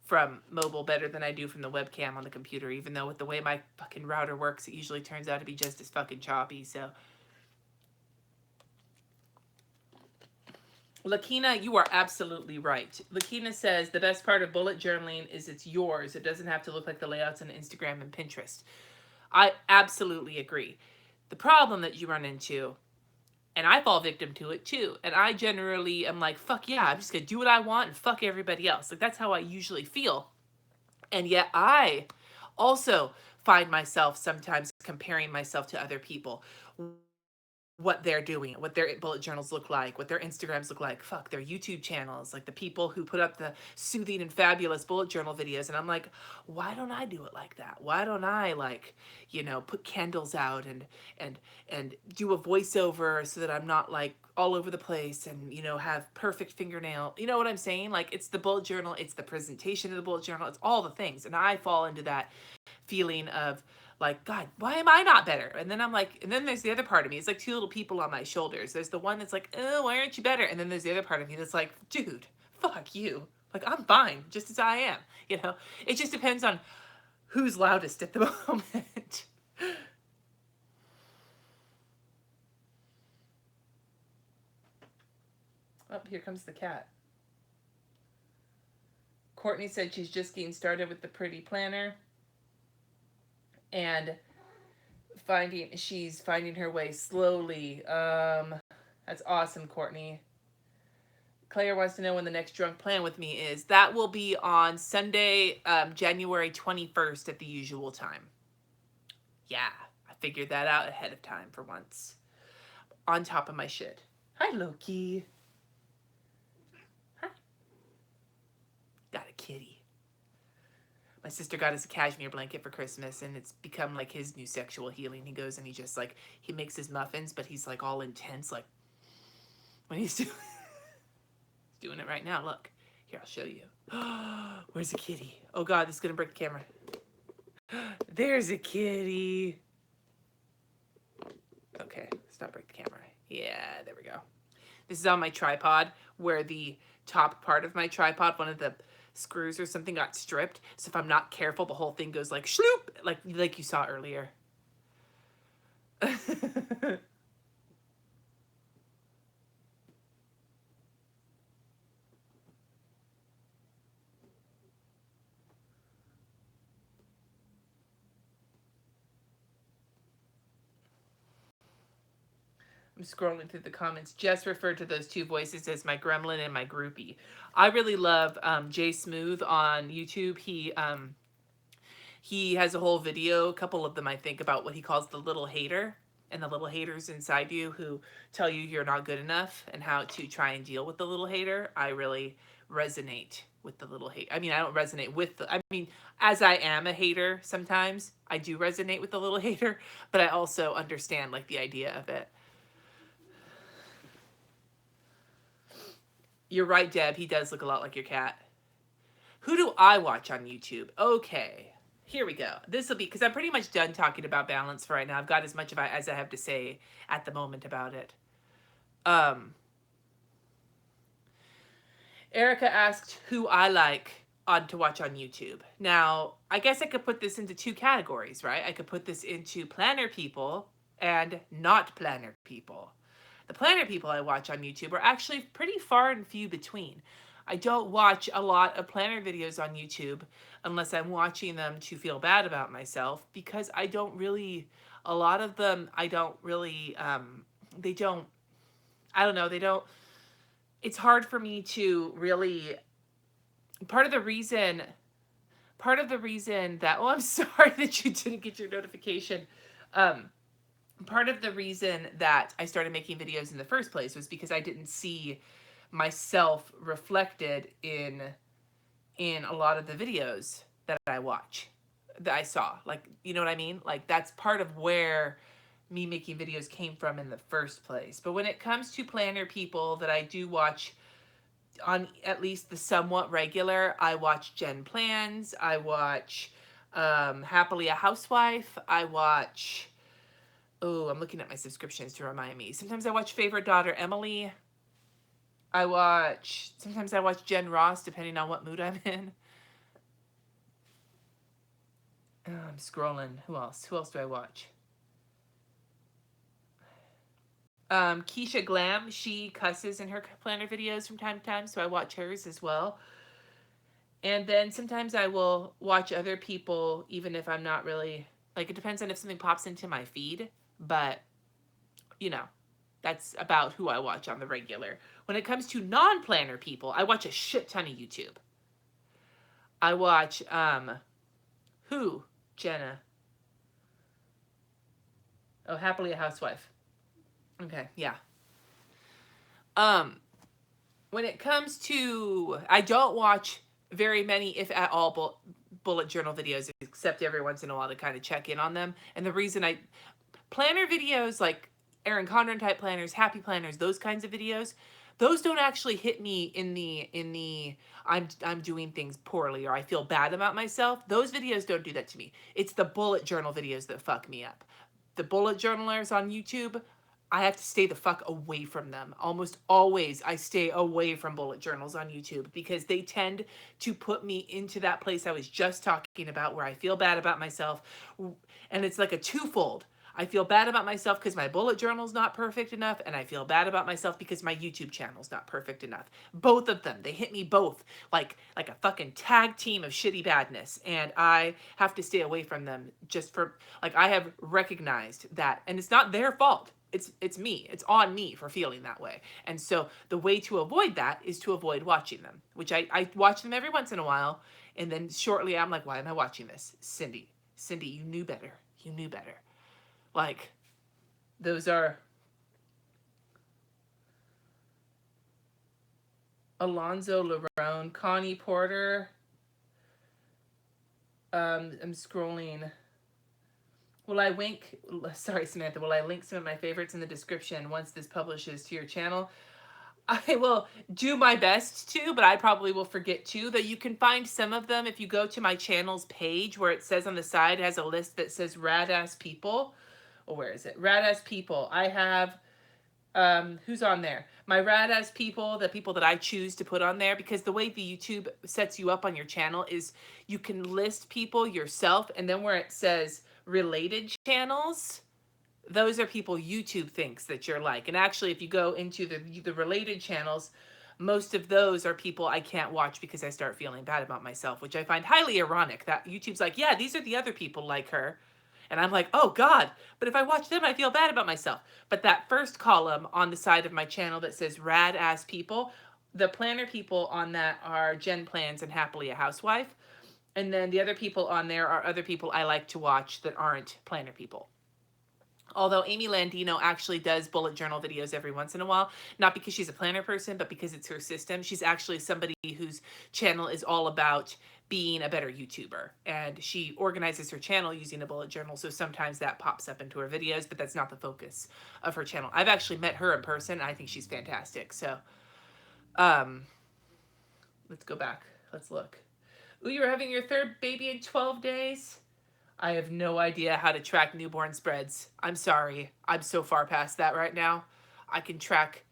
from mobile better than I do from the webcam on the computer, even though with the way my fucking router works, it usually turns out to be just as fucking choppy, so. Lakina, you are absolutely right. Lakina says the best part of bullet journaling is it's yours. It doesn't have to look like the layouts on Instagram and Pinterest. I absolutely agree. The problem that you run into, and I fall victim to it too, and I generally am like, fuck yeah, I'm just gonna do what I want and fuck everybody else. Like, that's how I usually feel. And yet I also find myself sometimes comparing myself to other people, what they're doing, what their bullet journals look like, what their Instagrams look like, fuck, their YouTube channels, like the people who put up the soothing and fabulous bullet journal videos. And I'm like, why don't I do it like that? Why don't I, like, you know, put candles out and and do a voiceover so that I'm not like all over the place and, you know, have perfect fingernail. You know what I'm saying? Like, it's the bullet journal, it's the presentation of the bullet journal, it's all the things. And I fall into that feeling of like, God, why am I not better? And then I'm like, and then there's the other part of me. It's like two little people on my shoulders. There's the one that's like, oh, why aren't you better? And then there's the other part of me that's like, dude, fuck you. Like, I'm fine just as I am. You know, it just depends on who's loudest at the moment. Oh, here comes the cat. Courtney said she's just getting started with the pretty planner. And she's finding her way slowly. That's awesome, Courtney. Claire wants to know when the next drunk plan with me is. That will be on Sunday, January 21st at the usual time. Yeah, I figured that out ahead of time for once. On top of my shit. Hi, Loki. Hi. Got a kitty. My sister got us a cashmere blanket for Christmas, and it's become like his new sexual healing. He goes and he just like, he makes his muffins, but he's like all intense, like when he's doing it right now. Look, here, I'll show you. Where's the kitty? Oh God, this is gonna break the camera. There's a kitty. Okay, let's not break the camera. Yeah, there we go. This is on my tripod where the top part of my tripod, one of the screws or something got stripped. So if I'm not careful, the whole thing goes like shloop, like you saw earlier. I'm scrolling through the comments. Jess referred to those two voices as my gremlin and my groupie. I really love Jay Smooth on YouTube. He has a whole video, a couple of them I think, about what he calls the little hater and the little haters inside you who tell you you're not good enough and how to try and deal with the little hater. I really resonate with the little hate. I mean, I don't resonate with the, I mean, as I am a hater sometimes, I do resonate with the little hater, but I also understand like the idea of it. You're right, Deb. He does look a lot like your cat. Who do I watch on YouTube? Okay, here we go. This will be, because I'm pretty much done talking about balance for right now. I've got as much as I have to say at the moment about it. Erica asked who I like to watch on YouTube. Now, I guess I could put this into two categories, right? I could put this into planner people and not planner people. The planner people I watch on YouTube are actually pretty far and few between. I don't watch a lot of planner videos on YouTube unless I'm watching them to feel bad about myself, because I don't really, a lot of them, I don't really, they don't, I don't know, they don't, it's hard for me to really, part of the reason that, oh, I'm sorry that you didn't get your notification. Part of the reason that I started making videos in the first place was because I didn't see myself reflected in a lot of the videos that I watch, that I saw. Like, you know what I mean? Like, that's part of where me making videos came from in the first place. But when it comes to planner people that I do watch on at least the somewhat regular, I watch Jen Plans, I watch Happily a Housewife, I watch Oh, I'm looking at my subscriptions to remind me. Sometimes I watch Favorite Daughter Emily. Sometimes I watch Jen Ross, depending on what mood I'm in. Oh, I'm scrolling. Who else? Who else do I watch? Keisha Glam, she cusses in her planner videos from time to time, so I watch hers as well. And then sometimes I will watch other people, even if I'm not really, like, it depends on if something pops into my feed, but, you know, that's about who I watch on the regular. When it comes to non-planner people, I watch a shit ton of YouTube. I watch, who? Jenna. Oh, Happily a Housewife. Okay, yeah. Um, when it comes to, I don't watch very many, if at all, bullet journal videos, except every once in a while to kind of check in on them. And the reason planner videos like Erin Condren type planners, happy planners, those kinds of videos, those don't actually hit me in the I'm doing things poorly or I feel bad about myself. Those videos don't do that to me. It's the bullet journal videos that fuck me up. The bullet journalers on YouTube, I have to stay the fuck away from them. Almost always I stay away from bullet journals on YouTube because they tend to put me into that place I was just talking about where I feel bad about myself. And it's like a twofold. I feel bad about myself because my bullet journal's not perfect enough, and I feel bad about myself because my YouTube channel's not perfect enough. Both of them, they hit me both like a fucking tag team of shitty badness, and I have to stay away from them just for, like, I have recognized that, and it's not their fault. It's me. It's on me for feeling that way. And so the way to avoid that is to avoid watching them, which I watch them every once in a while, and then shortly I'm like, why am I watching this? Cindy, you knew better. You knew better. Like, those are Alonzo Larone, Connie Porter. I'm scrolling. Will I link? Sorry, Samantha. Will I link some of my favorites in the description once this publishes to your channel? I will do my best to, but I probably will forget to. Though you can find some of them if you go to my channel's page where it says on the side, it has a list that says Rad Ass People. Oh, where is it? Rad Ass People. I have who's on there? My rad ass people, the people that I choose to put on there, because the way the YouTube sets you up on your channel is you can list people yourself, and then where it says related channels, those are people YouTube thinks that you're like. And actually, if you go into the related channels, most of those are people I can't watch because I start feeling bad about myself, which I find highly ironic that YouTube's like, yeah, these are the other people like her. And I'm like, oh God, but if I watch them, I feel bad about myself. But that first column on the side of my channel that says rad ass people, the planner people on that are Jen Plans and Happily a Housewife. And then the other people on there are other people I like to watch that aren't planner people. Although Amy Landino actually does bullet journal videos every once in a while, not because she's a planner person, but because it's her system. She's actually somebody whose channel is all about being a better YouTuber. And she organizes her channel using a bullet journal, so sometimes that pops up into her videos, but that's not the focus of her channel. I've actually met her in person, and I think she's fantastic. So, um, let's go back. Let's look. Ooh, you're having your third baby in 12 days? I have no idea how to track newborn spreads. I'm sorry. I'm so far past that right now. I can track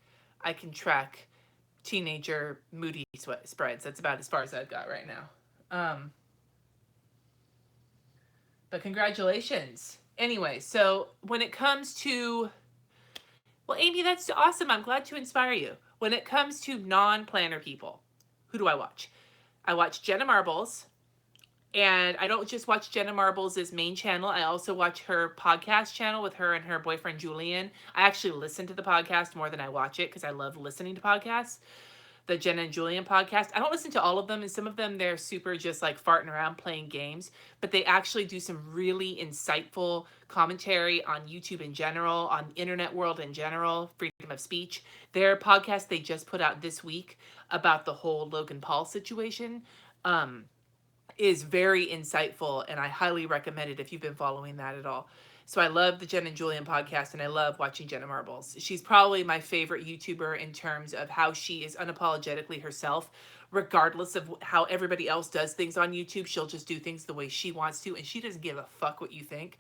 teenager moody spreads. That's about as far as I've got right now. But congratulations. Anyway, so when it comes to, well, Amy, that's awesome. I'm glad to inspire you. When it comes to non-planner people, who do I watch? I watch Jenna Marbles. And I don't just watch Jenna Marbles' main channel. I also watch her podcast channel with her and her boyfriend, Julian. I actually listen to the podcast more than I watch it because I love listening to podcasts. The Jenna and Julian podcast. I don't listen to all of them, and some of them they're super just like farting around playing games, but they actually do some really insightful commentary on YouTube in general, on the internet world in general, freedom of speech. Their podcast they just put out this week about the whole Logan Paul situation. Is very insightful, and I highly recommend it if you've been following that at all. So I love the Jen and Julian podcast, and I love watching Jenna Marbles. She's probably my favorite YouTuber in terms of how she is unapologetically herself, regardless of how everybody else does things on YouTube. She'll just do things the way she wants to, and she doesn't give a fuck what you think.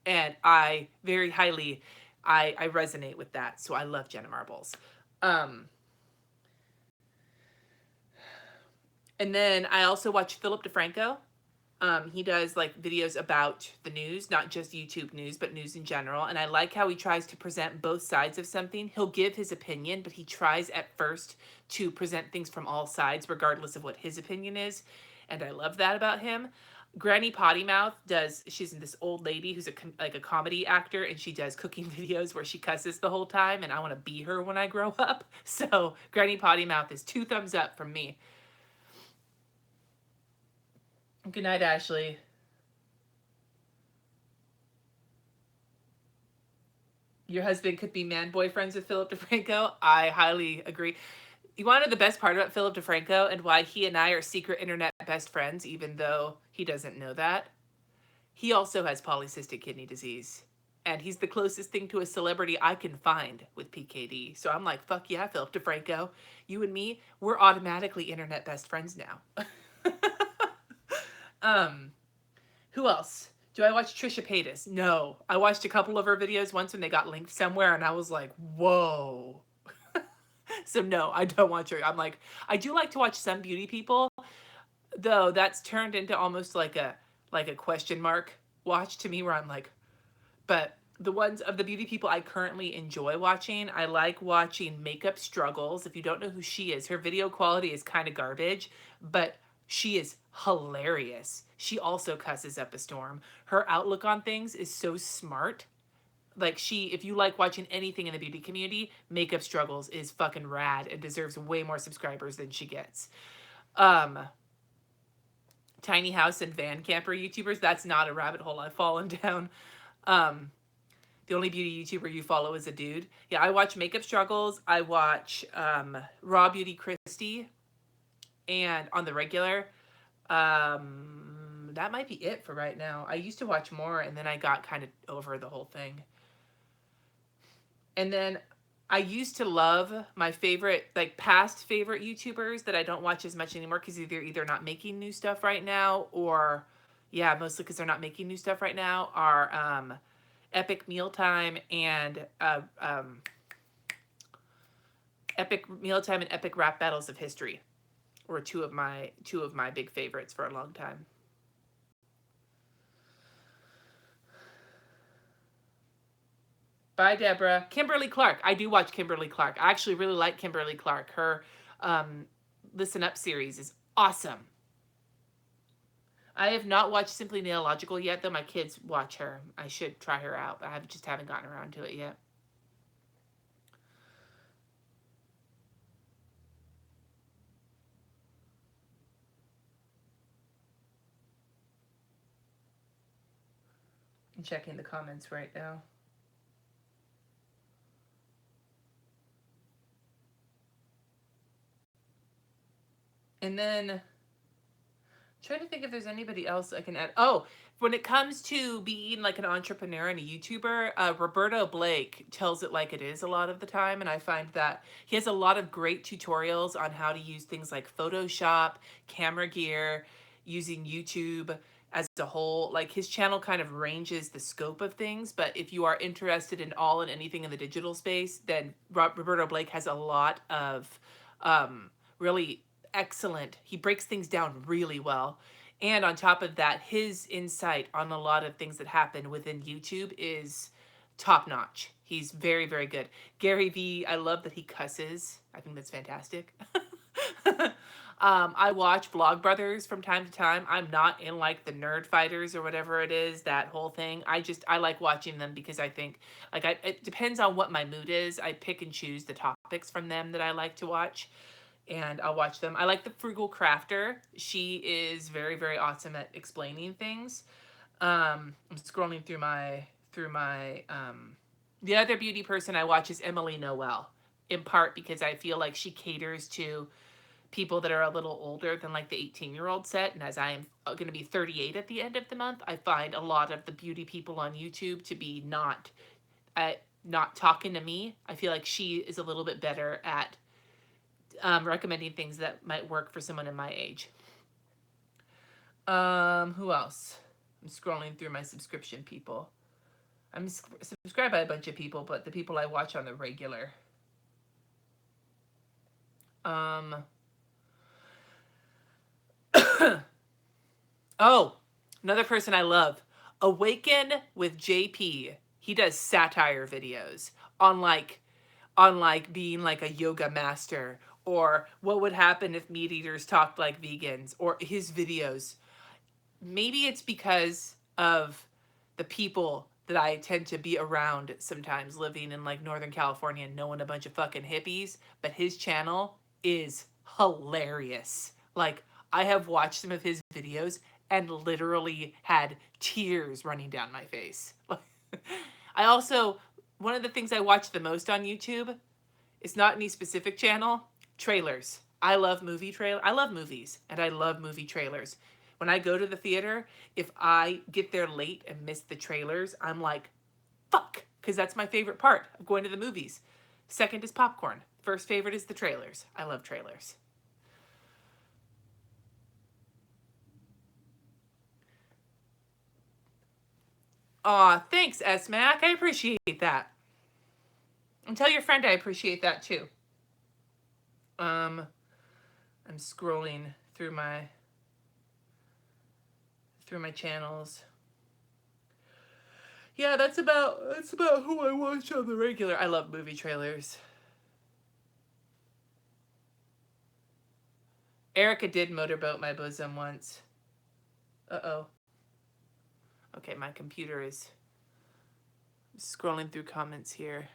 And I very highly, I resonate with that. So I love Jenna Marbles. Um, and then I also watch Philip DeFranco. He does like videos about the news, not just YouTube news, but news in general. And I like how he tries to present both sides of something. He'll give his opinion, but he tries at first to present things from all sides, regardless of what his opinion is. And I love that about him. Granny Potty Mouth does, she's this old lady who's like a comedy actor, and she does cooking videos where she cusses the whole time, and I want to be her when I grow up. So Granny Potty Mouth is 2 thumbs up from me. Good night, Ashley. Your husband could be man boyfriends with Philip DeFranco. I highly agree. You want to know the best part about Philip DeFranco and why he and I are secret internet best friends, even though he doesn't know that? He also has polycystic kidney disease. And he's the closest thing to a celebrity I can find with PKD. So I'm like, fuck yeah, Philip DeFranco. You and me, we're automatically internet best friends now. um, Who else? Do I watch Trisha Paytas? No. I watched a couple of her videos once when they got linked somewhere, and I was like, whoa. So no, I don't watch her. I'm like, I do like to watch some beauty people, though that's turned into almost like a question mark watch to me where I'm like, but the ones of the beauty people I currently enjoy watching, I like watching Makeup Struggles. If you don't know who she is, her video quality is kind of garbage, but she is hilarious. She also cusses up a storm. Her outlook on things is so smart. Like if you like watching anything in the beauty community, Makeup Struggles is fucking rad and deserves way more subscribers than she gets. Um, Tiny House and Van Camper YouTubers, that's not a rabbit hole I've fallen down. Um, the only beauty YouTuber you follow is a dude. Yeah, I watch Makeup Struggles. I watch Raw Beauty Christy, and on the regular, that might be it for right now. I used to watch more, and then I got kind of over the whole thing. And then I used to love my favorite, like past favorite YouTubers that I don't watch as much anymore because they're either not making new stuff right now or, yeah, mostly because they're not making new stuff right now, are Epic Mealtime and Epic Mealtime and Epic Rap Battles of History were two of my big favorites for a long time. Bye, Deborah. Kimberly Clark. I do watch Kimberly Clark. I actually really like Kimberly Clark. Her Listen Up series is awesome. I have not watched Simply Nailogical yet, though my kids watch her. I should try her out, but I just haven't gotten around to it yet. I'm checking the comments right now. And then trying to think if there's anybody else I can add. Oh, when it comes to being like an entrepreneur and a YouTuber, Roberto Blake tells it like it is a lot of the time. And I find that he has a lot of great tutorials on how to use things like Photoshop, camera gear, using YouTube as a whole. Like his channel kind of ranges the scope of things. But if you are interested in all and anything in the digital space, then Roberto Blake has a lot of really excellent. He breaks things down really well. And on top of that, his insight on a lot of things that happen within YouTube is top notch. He's very, very good. Gary Vee, I love that he cusses. I think that's fantastic. I watch Vlogbrothers from time to time. I'm not in like the nerd fighters or whatever it is, that whole thing. I like watching them because I think like it depends on what my mood is. I pick and choose the topics from them that I like to watch, and I'll watch them. I like the Frugal Crafter. She is very, very awesome at explaining things. I'm scrolling through my the other beauty person I watch is Emily Noel, in part because I feel like she caters to people that are a little older than like the 18-year-old set. And as I am going to be 38 at the end of the month, I find a lot of the beauty people on YouTube to be not talking to me. I feel like she is a little bit better at recommending things that might work for someone in my age. Who else? I'm scrolling through my subscription people. I'm subscribed by a bunch of people, but the people I watch on the regular. Oh, another person I love. Awaken with JP. He does satire videos on like being like a yoga master, or what would happen if meat eaters talked like vegans, or his videos. Maybe it's because of the people that I tend to be around sometimes, living in like Northern California and knowing a bunch of fucking hippies, but his channel is hilarious. Like, I have watched some of his videos and literally had tears running down my face. I also, one of the things I watch the most on YouTube, it's not any specific channel, trailers. I love I love movies, and I love movie trailers. When I go to the theater, if I get there late and miss the trailers, I'm like, fuck, because that's my favorite part of going to the movies. Second is popcorn. First favorite is the trailers. I love trailers. Aw, thanks, S-Mac. I appreciate that. And tell your friend I appreciate that too. I'm scrolling through my channels. Yeah, that's about who I watch on the regular. I love movie trailers. Erica did motorboat my bosom once. Uh-oh. Okay, my computer is scrolling through comments here.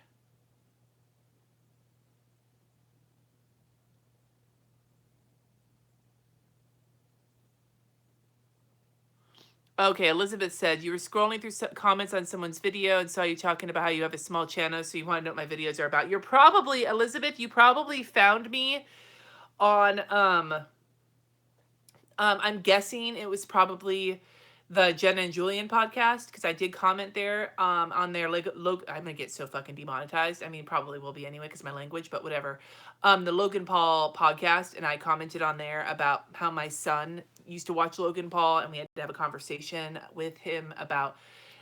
Okay, Elizabeth said, you were scrolling through comments on someone's video and saw you talking about how you have a small channel, so you want to know what my videos are about. You're probably, Elizabeth, you probably found me on, I'm guessing it was probably the Jenna and Julian podcast, because I did comment there on their I'm gonna get so fucking demonetized. I mean, probably will be anyway because my language, but whatever. The Logan Paul podcast, and I commented on there about how my son used to watch Logan Paul, and we had to have a conversation with him about,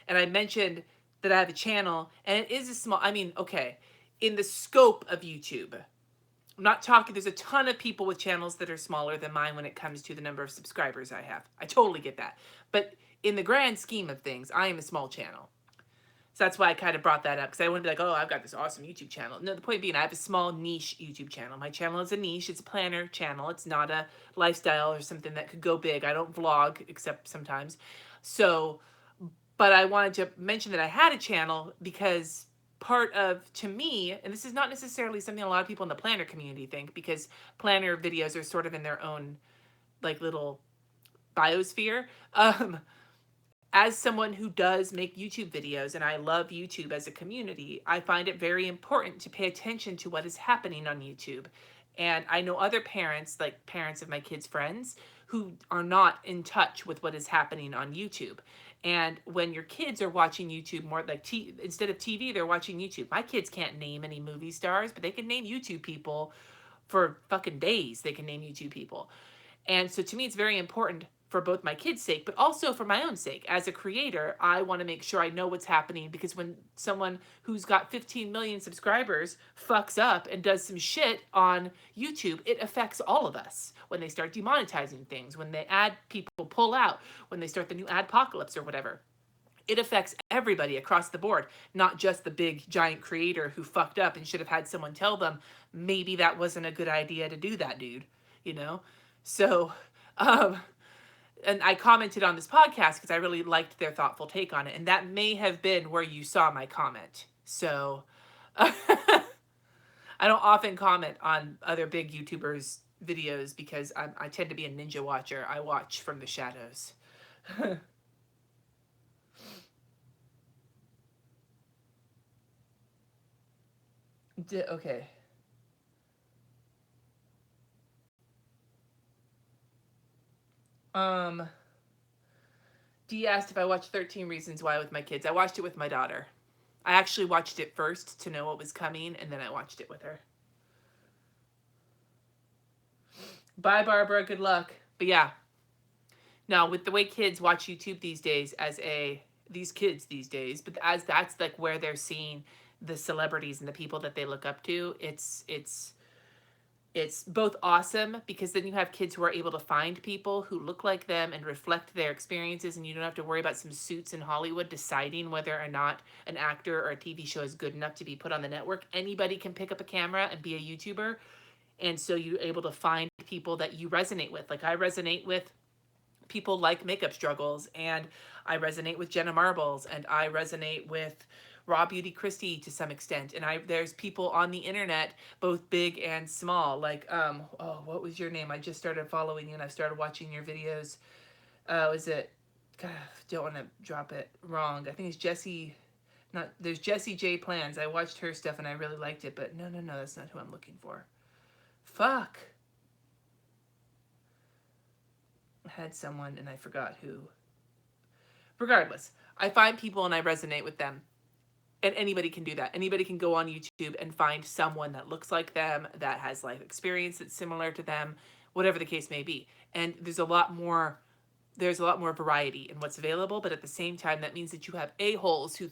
and I mentioned that I have a channel, and it is a small, I mean, okay, in the scope of YouTube, I'm not talking, there's a ton of people with channels that are smaller than mine when it comes to the number of subscribers I have. I totally get that. But in the grand scheme of things, I am a small channel. So that's why I kind of brought that up, because I wouldn't be like, oh, I've got this awesome YouTube channel. No, the point being, I have a small niche YouTube channel. My channel is a niche. It's a planner channel. It's not a lifestyle or something that could go big. I don't vlog, except sometimes. So, but I wanted to mention that I had a channel because part of, to me, and this is not necessarily something a lot of people in the planner community think, because planner videos are sort of in their own like little biosphere. As someone who does make YouTube videos, and I love YouTube as a community, I find it very important to pay attention to what is happening on YouTube. And I know other parents, like parents of my kids' friends, who are not in touch with what is happening on YouTube. And when your kids are watching YouTube more like instead of TV, they're watching YouTube. My kids can't name any movie stars, but they can name YouTube people for fucking days. They can name YouTube people. And so to me, it's very important for both my kids' sake, but also for my own sake. As a creator, I want to make sure I know what's happening, because when someone who's got 15 million subscribers fucks up and does some shit on YouTube, it affects all of us. When they start demonetizing things, when the ad people pull out, when they start the new adpocalypse or whatever. It affects everybody across the board, not just the big giant creator who fucked up and should have had someone tell them, maybe that wasn't a good idea to do that, dude. You know? So, and I commented on this podcast because I really liked their thoughtful take on it. And that may have been where you saw my comment. So, I don't often comment on other big YouTubers' videos because I tend to be a ninja watcher. I watch from the shadows. Okay. Um, Dee asked if I watched 13 Reasons Why with my kids. I watched it with my daughter. I actually watched it first to know what was coming, and then I watched it with her. Bye, Barbara. Good luck. But yeah. No, with the way kids watch YouTube these days as a these kids these days, but as that's like where they're seeing the celebrities and the people that they look up to, it's both awesome because then you have kids who are able to find people who look like them and reflect their experiences, and you don't have to worry about some suits in Hollywood deciding whether or not an actor or a TV show is good enough to be put on the network. Anybody can pick up a camera and be a YouTuber, and so you're able to find people that you resonate with. Like I resonate with people like Makeup Struggles, and I resonate with Jenna Marbles, and I resonate with Raw Beauty Christie to some extent. And there's people on the internet, both big and small. Like oh, what was your name? I just started following you and I've started watching your videos. Is it? God, don't want to drop it wrong. I think it's Jessie. Not there's Jessie J Plans. I watched her stuff and I really liked it, but no, that's not who I'm looking for. Fuck. I had someone and I forgot who. Regardless, I find people and I resonate with them. And anybody can do that. Anybody can go on YouTube and find someone that looks like them, that has life experience that's similar to them, whatever the case may be. And there's a lot more variety in what's available, but at the same time that means that you have a-holes who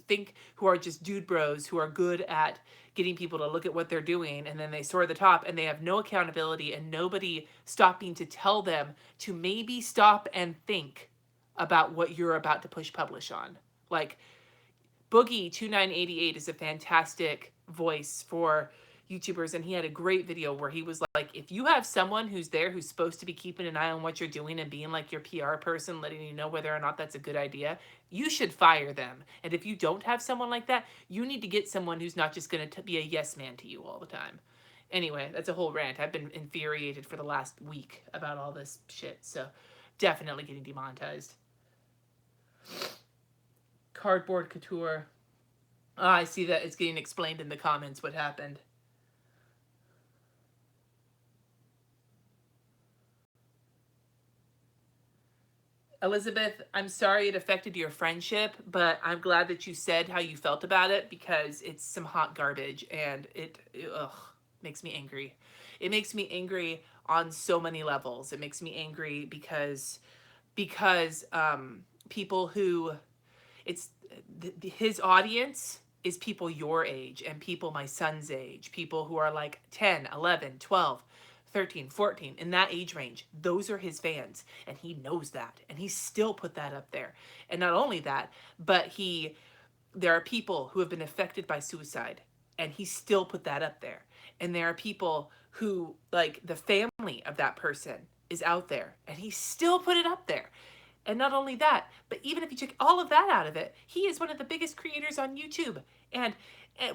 are just dude bros who are good at getting people to look at what they're doing, and then they soar to the top and they have no accountability and nobody stopping to tell them to maybe stop and think about what you're about to push publish on. Like Boogie2988 is a fantastic voice for YouTubers, and he had a great video where he was like, if you have someone who's there who's supposed to be keeping an eye on what you're doing and being like your PR person, letting you know whether or not that's a good idea, you should fire them. And if you don't have someone like that, you need to get someone who's not just going to be a yes man to you all the time. Anyway, that's a whole rant. I've been infuriated for the last week about all this shit, so definitely getting demonetized. Cardboard Couture. I see that it's getting explained in the comments what happened. Elizabeth, I'm sorry it affected your friendship, but I'm glad that you said how you felt about it because it's some hot garbage and it makes me angry. It makes me angry on so many levels. It makes me angry because people who his audience is people your age and people my son's age, people who are like 10, 11, 12, 13, 14, in that age range. Those are his fans, and he knows that, and he still put that up there. And not only that, but there are people who have been affected by suicide, and he still put that up there. And there are people who, like, the family of that person is out there, and he still put it up there. And not only that, but even if you took all of that out of it, he is one of the biggest creators on YouTube. And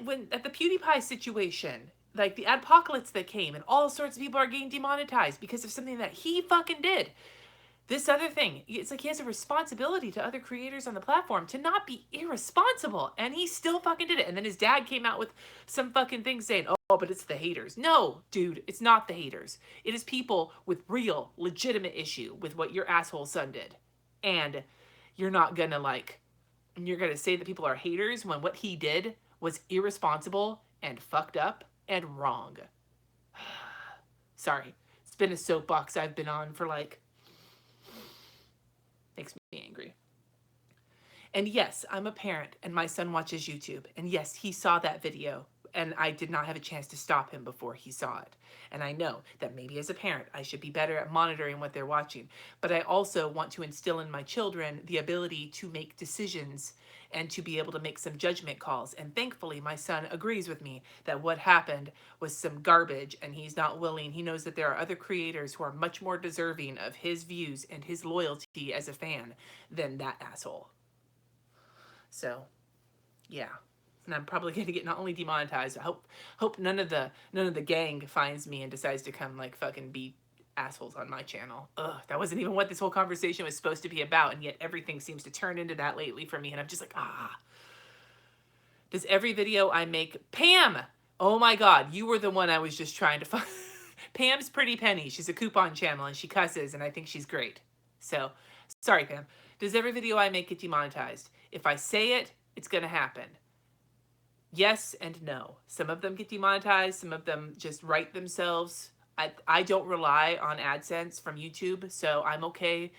when at the PewDiePie situation, like the adpocalypse that came and all sorts of people are getting demonetized because of something that he fucking did. This other thing, it's like he has a responsibility to other creators on the platform to not be irresponsible, and he still fucking did it. And then his dad came out with some fucking thing saying, oh, but it's the haters. No, dude, it's not the haters. It is people with real, legitimate issue with what your asshole son did. And you're not gonna you're gonna say that people are haters when what he did was irresponsible and fucked up and wrong. Sorry. It's been a soapbox I've been on for makes me angry. And yes, I'm a parent and my son watches YouTube. And yes, he saw that video and I did not have a chance to stop him before he saw it. And I know that maybe as a parent, I should be better at monitoring what they're watching. But I also want to instill in my children the ability to make decisions and to be able to make some judgment calls. And thankfully, my son agrees with me that what happened was some garbage and he's not willing. He knows that there are other creators who are much more deserving of his views and his loyalty as a fan than that asshole. So, yeah. And I'm probably going to get not only demonetized, I hope none of the gang finds me and decides to come fucking be assholes on my channel. Ugh, that wasn't even what this whole conversation was supposed to be about, and yet everything seems to turn into that lately for me, and I'm just like, Does every video I make... Pam! Oh my god, you were the one I was just trying to find. Pam's Pretty Penny. She's a coupon channel, and she cusses, and I think she's great. So, sorry, Pam. Does every video I make get demonetized? If I say it, it's going to happen. Yes and no. Some of them get demonetized. Some of them just write themselves. I don't rely on AdSense from YouTube, so I'm okay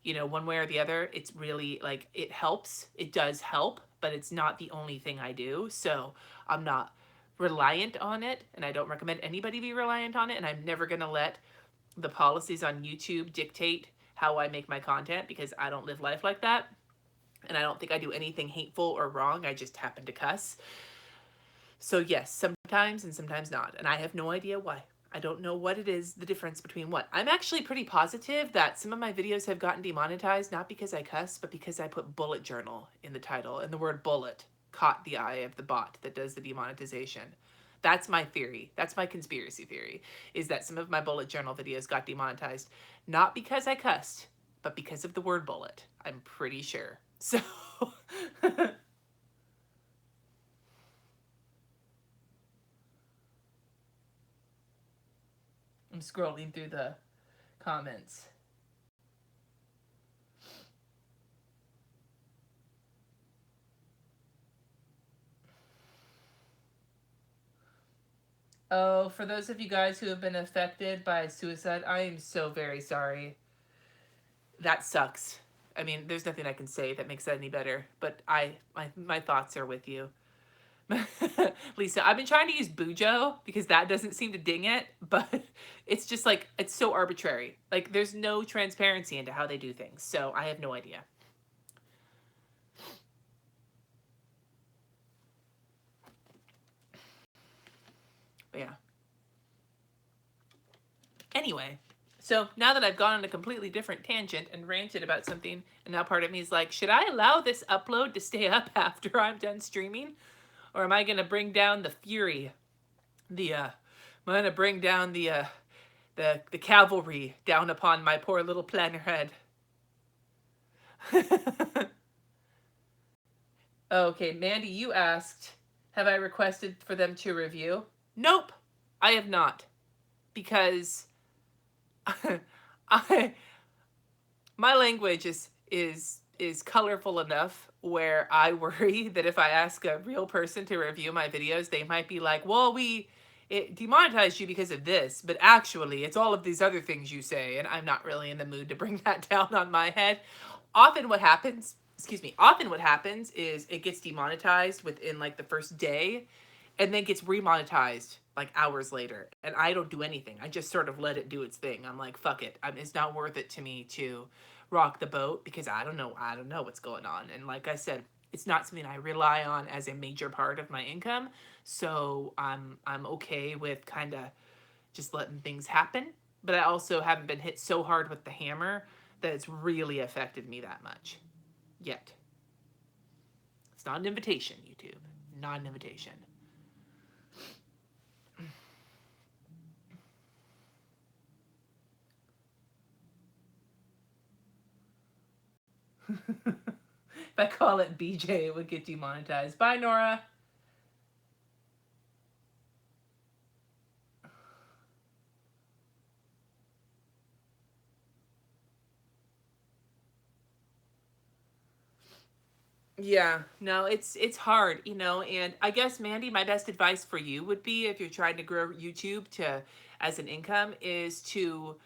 you know, one way or the other. It's really like, it helps. It does help, but it's not the only thing I do. So I'm not reliant on it, and I don't recommend anybody be reliant on it. And I'm never going to let the policies on YouTube dictate how I make my content, because I don't live life like that. And I don't think I do anything hateful or wrong. I just happen to cuss. So yes, sometimes and sometimes not. And I have no idea why. I don't know what it is, the difference between what. I'm actually pretty positive that some of my videos have gotten demonetized, not because I cuss, but because I put bullet journal in the title, and the word bullet caught the eye of the bot that does the demonetization. That's my theory. That's my conspiracy theory, is that some of my bullet journal videos got demonetized, not because I cussed, but because of the word bullet. I'm pretty sure. So I'm scrolling through the comments. Oh, for those of you guys who have been affected by suicide, I am so very sorry. That sucks. I mean, there's nothing I can say that makes that any better, but my thoughts are with you. Lisa, I've been trying to use Bujo because that doesn't seem to ding it, but it's just like, it's so arbitrary. Like, there's no transparency into how they do things, so I have no idea. But yeah. Anyway, so now that I've gone on a completely different tangent and ranted about something, and now part of me is like, should I allow this upload to stay up after I'm done streaming? Or am I going to bring down the fury? I'm going to bring down the cavalry down upon my poor little planner head. Okay, Mandy, you asked, have I requested for them to review? Nope, I have not. Because I my language is colorful enough where I worry that if I ask a real person to review my videos, they might be like, well, it demonetized you because of this, but actually it's all of these other things you say, and I'm not really in the mood to bring that down on my head. Often what happens, often what happens is it gets demonetized within like the first day, and then gets remonetized like hours later, and I don't do anything. I just sort of let it do its thing. I'm like, fuck it. It's not worth it to me to rock the boat, because I don't know what's going on. And like I said, it's not something I rely on as a major part of my income, so I'm okay with kind of just letting things happen. But I also haven't been hit so hard with the hammer that it's really affected me that much yet. It's not an invitation, YouTube. Not an invitation. If I call it BJ, it would get demonetized. Bye, Nora. Yeah, no, it's hard, you know, and I guess, Mandy, my best advice for you would be, if you're trying to grow YouTube to as an income, is to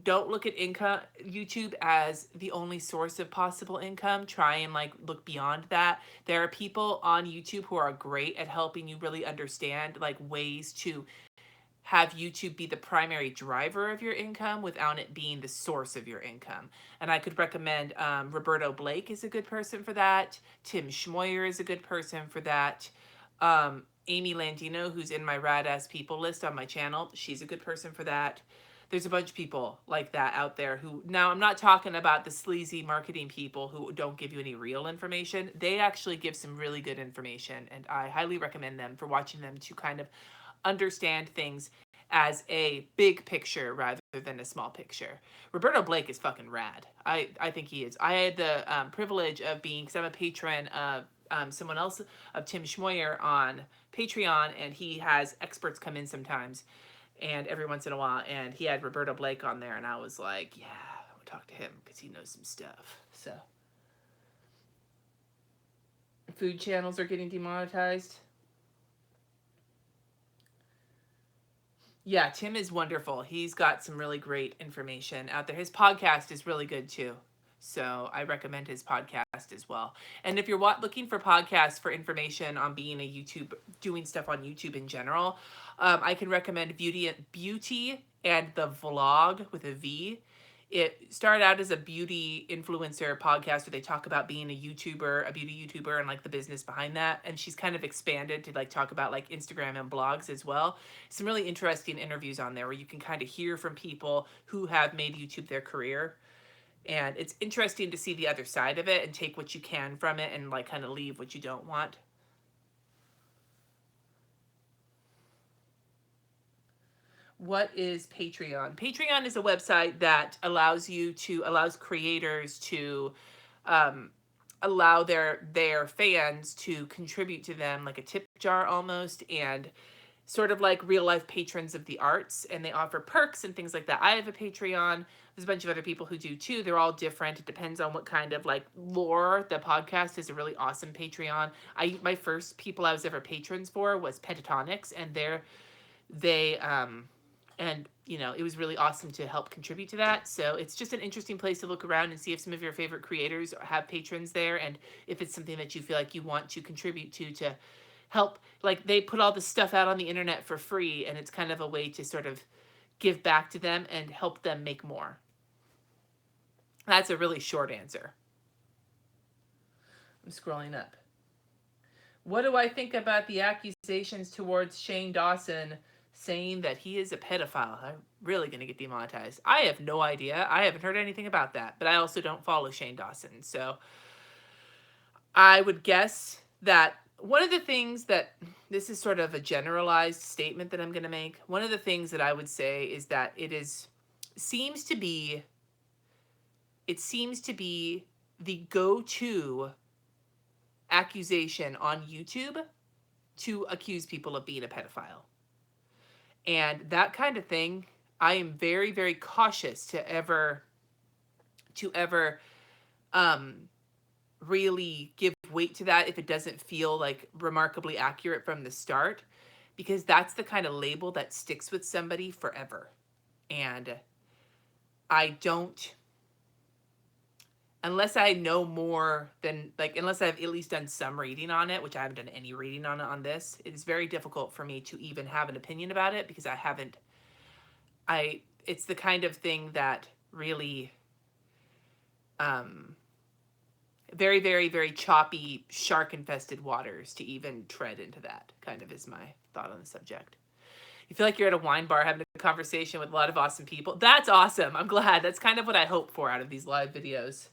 don't look at income YouTube as the only source of possible income. Try and like look beyond that. There are people on YouTube who are great at helping you really understand like ways to have YouTube be the primary driver of your income without it being the source of your income. And I could recommend Roberto Blake is a good person for that. Tim Schmoyer is a good person for that. Amy Landino, who's in my Rad Ass People list on my channel, she's a good person for that. There's a bunch of people like that out there who, now I'm not talking about the sleazy marketing people who don't give you any real information. They actually give some really good information, and I highly recommend them for watching them to kind of understand things as a big picture rather than a small picture. Roberto Blake is fucking rad. I think he is. I had the privilege of being, because I'm a patron of someone else, of Tim Schmoyer on Patreon, and he has experts come in sometimes and every once in a while, and he had Roberto Blake on there, and I was like, yeah, I would talk to him because he knows some stuff. So food channels are getting demonetized. Yeah, Tim is wonderful. He's got some really great information out there. His podcast is really good too. So I recommend his podcast as well. And if you're looking for podcasts for information on being a YouTube, doing stuff on YouTube in general, I can recommend Beauty and the Vlog with a V. It started out as a beauty influencer podcast where they talk about being a YouTuber, a beauty YouTuber, and like the business behind that. And she's kind of expanded to like talk about like Instagram and blogs as well. Some really interesting interviews on there where you can kind of hear from people who have made YouTube their career. And it's interesting to see the other side of it and take what you can from it and like kind of leave what you don't want. What is Patreon? Patreon is a website that allows creators to um, allow their fans to contribute to them like a tip jar almost, and sort of like real life patrons of the arts, and they offer perks and things like that. I have a Patreon. There's a bunch of other people who do too. They're all different. It depends on what kind of like lore. The podcast is a really awesome Patreon. My first people I was ever patrons for was Pentatonics, and they and you know, it was really awesome to help contribute to that. So it's just an interesting place to look around and see if some of your favorite creators have patrons there, and if it's something that you feel like you want to contribute to help. Like, they put all this stuff out on the internet for free, and it's kind of a way to sort of give back to them and help them make more. That's a really short answer. I'm scrolling up. What do I think about the accusations towards Shane Dawson saying that he is a pedophile? I'm really going to get demonetized. I have no idea. I haven't heard anything about that, but I also don't follow Shane Dawson. So I would guess that one of the things that, this is sort of a generalized statement that I'm going to make. One of the things that I would say is that it seems to be the go-to accusation on YouTube to accuse people of being a pedophile. And that kind of thing, I am very, very cautious to ever really give weight to that if it doesn't feel like remarkably accurate from the start, because that's the kind of label that sticks with somebody forever. And I don't, unless I know more than, like, unless I've at least done some reading on it, which I haven't done any reading on it on this, it is very difficult for me to even have an opinion about it, because it's the kind of thing that really, very, very, very choppy, shark-infested waters to even tread into that, kind of is my thought on the subject. You feel like you're at a wine bar having a conversation with a lot of awesome people. That's awesome. I'm glad. That's kind of what I hope for out of these live videos.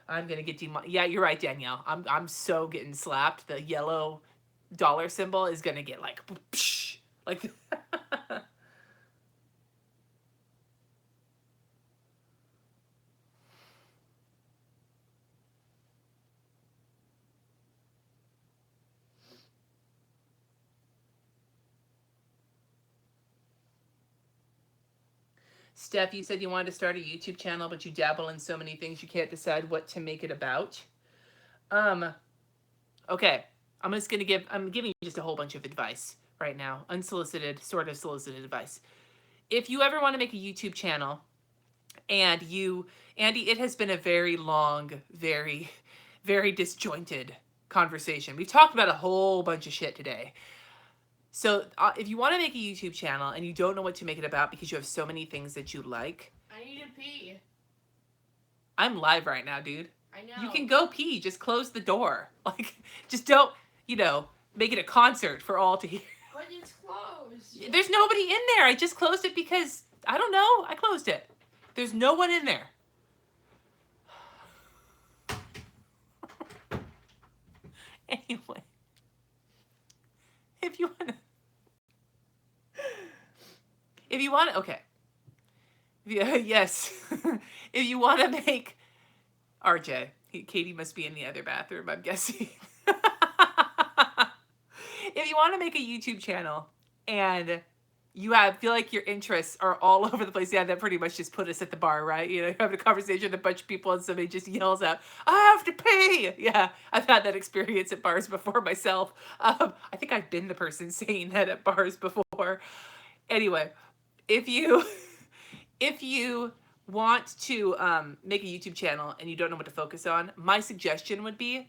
I'm going to get yeah, you're right, Danielle. I'm so getting slapped. The yellow dollar symbol is going to get like, psh, like Steph, you said you wanted to start a YouTube channel, but you dabble in so many things you can't decide what to make it about. Okay, I'm giving you just a whole bunch of advice right now, unsolicited, sort of solicited advice. If you ever want to make a YouTube channel, and Andy, it has been a very long, very, very disjointed conversation. We've talked about a whole bunch of shit today. So if you want to make a YouTube channel and you don't know what to make it about because you have so many things that you like. I need to pee. I'm live right now, dude. I know. You can go pee. Just close the door. Like, just don't, make it a concert for all to hear. But it's closed. There's nobody in there. I just closed it because, I don't know. I closed it. There's no one in there. Anyway. If you want to, okay. Yes. If you want to make, RJ, Katie must be in the other bathroom, I'm guessing. If you want to make a YouTube channel and you feel like your interests are all over the place, yeah, that pretty much just put us at the bar, right? You're having a conversation with a bunch of people and somebody just yells out, "I have to pee!" Yeah, I've had that experience at bars before myself. I think I've been the person saying that at bars before. Anyway, if you if you want to make a YouTube channel and you don't know what to focus on, my suggestion would be,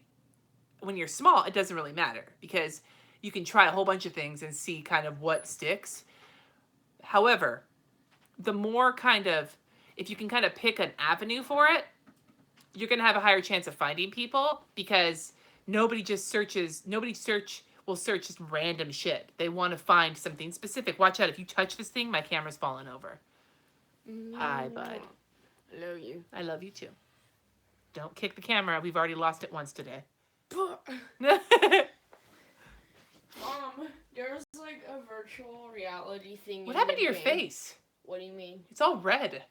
when you're small, it doesn't really matter because you can try a whole bunch of things and see kind of what sticks. However, the more kind of, if you can kind of pick an avenue for it, you're going to have a higher chance of finding people because nobody will search just random shit. They want to find something specific. Watch out. If you touch this thing, my camera's falling over. Hi, bud. I love you. I love you too. Don't kick the camera. We've already lost it once today. Mom, there's like a virtual reality thing. What happened to your face? What do you mean? It's all red.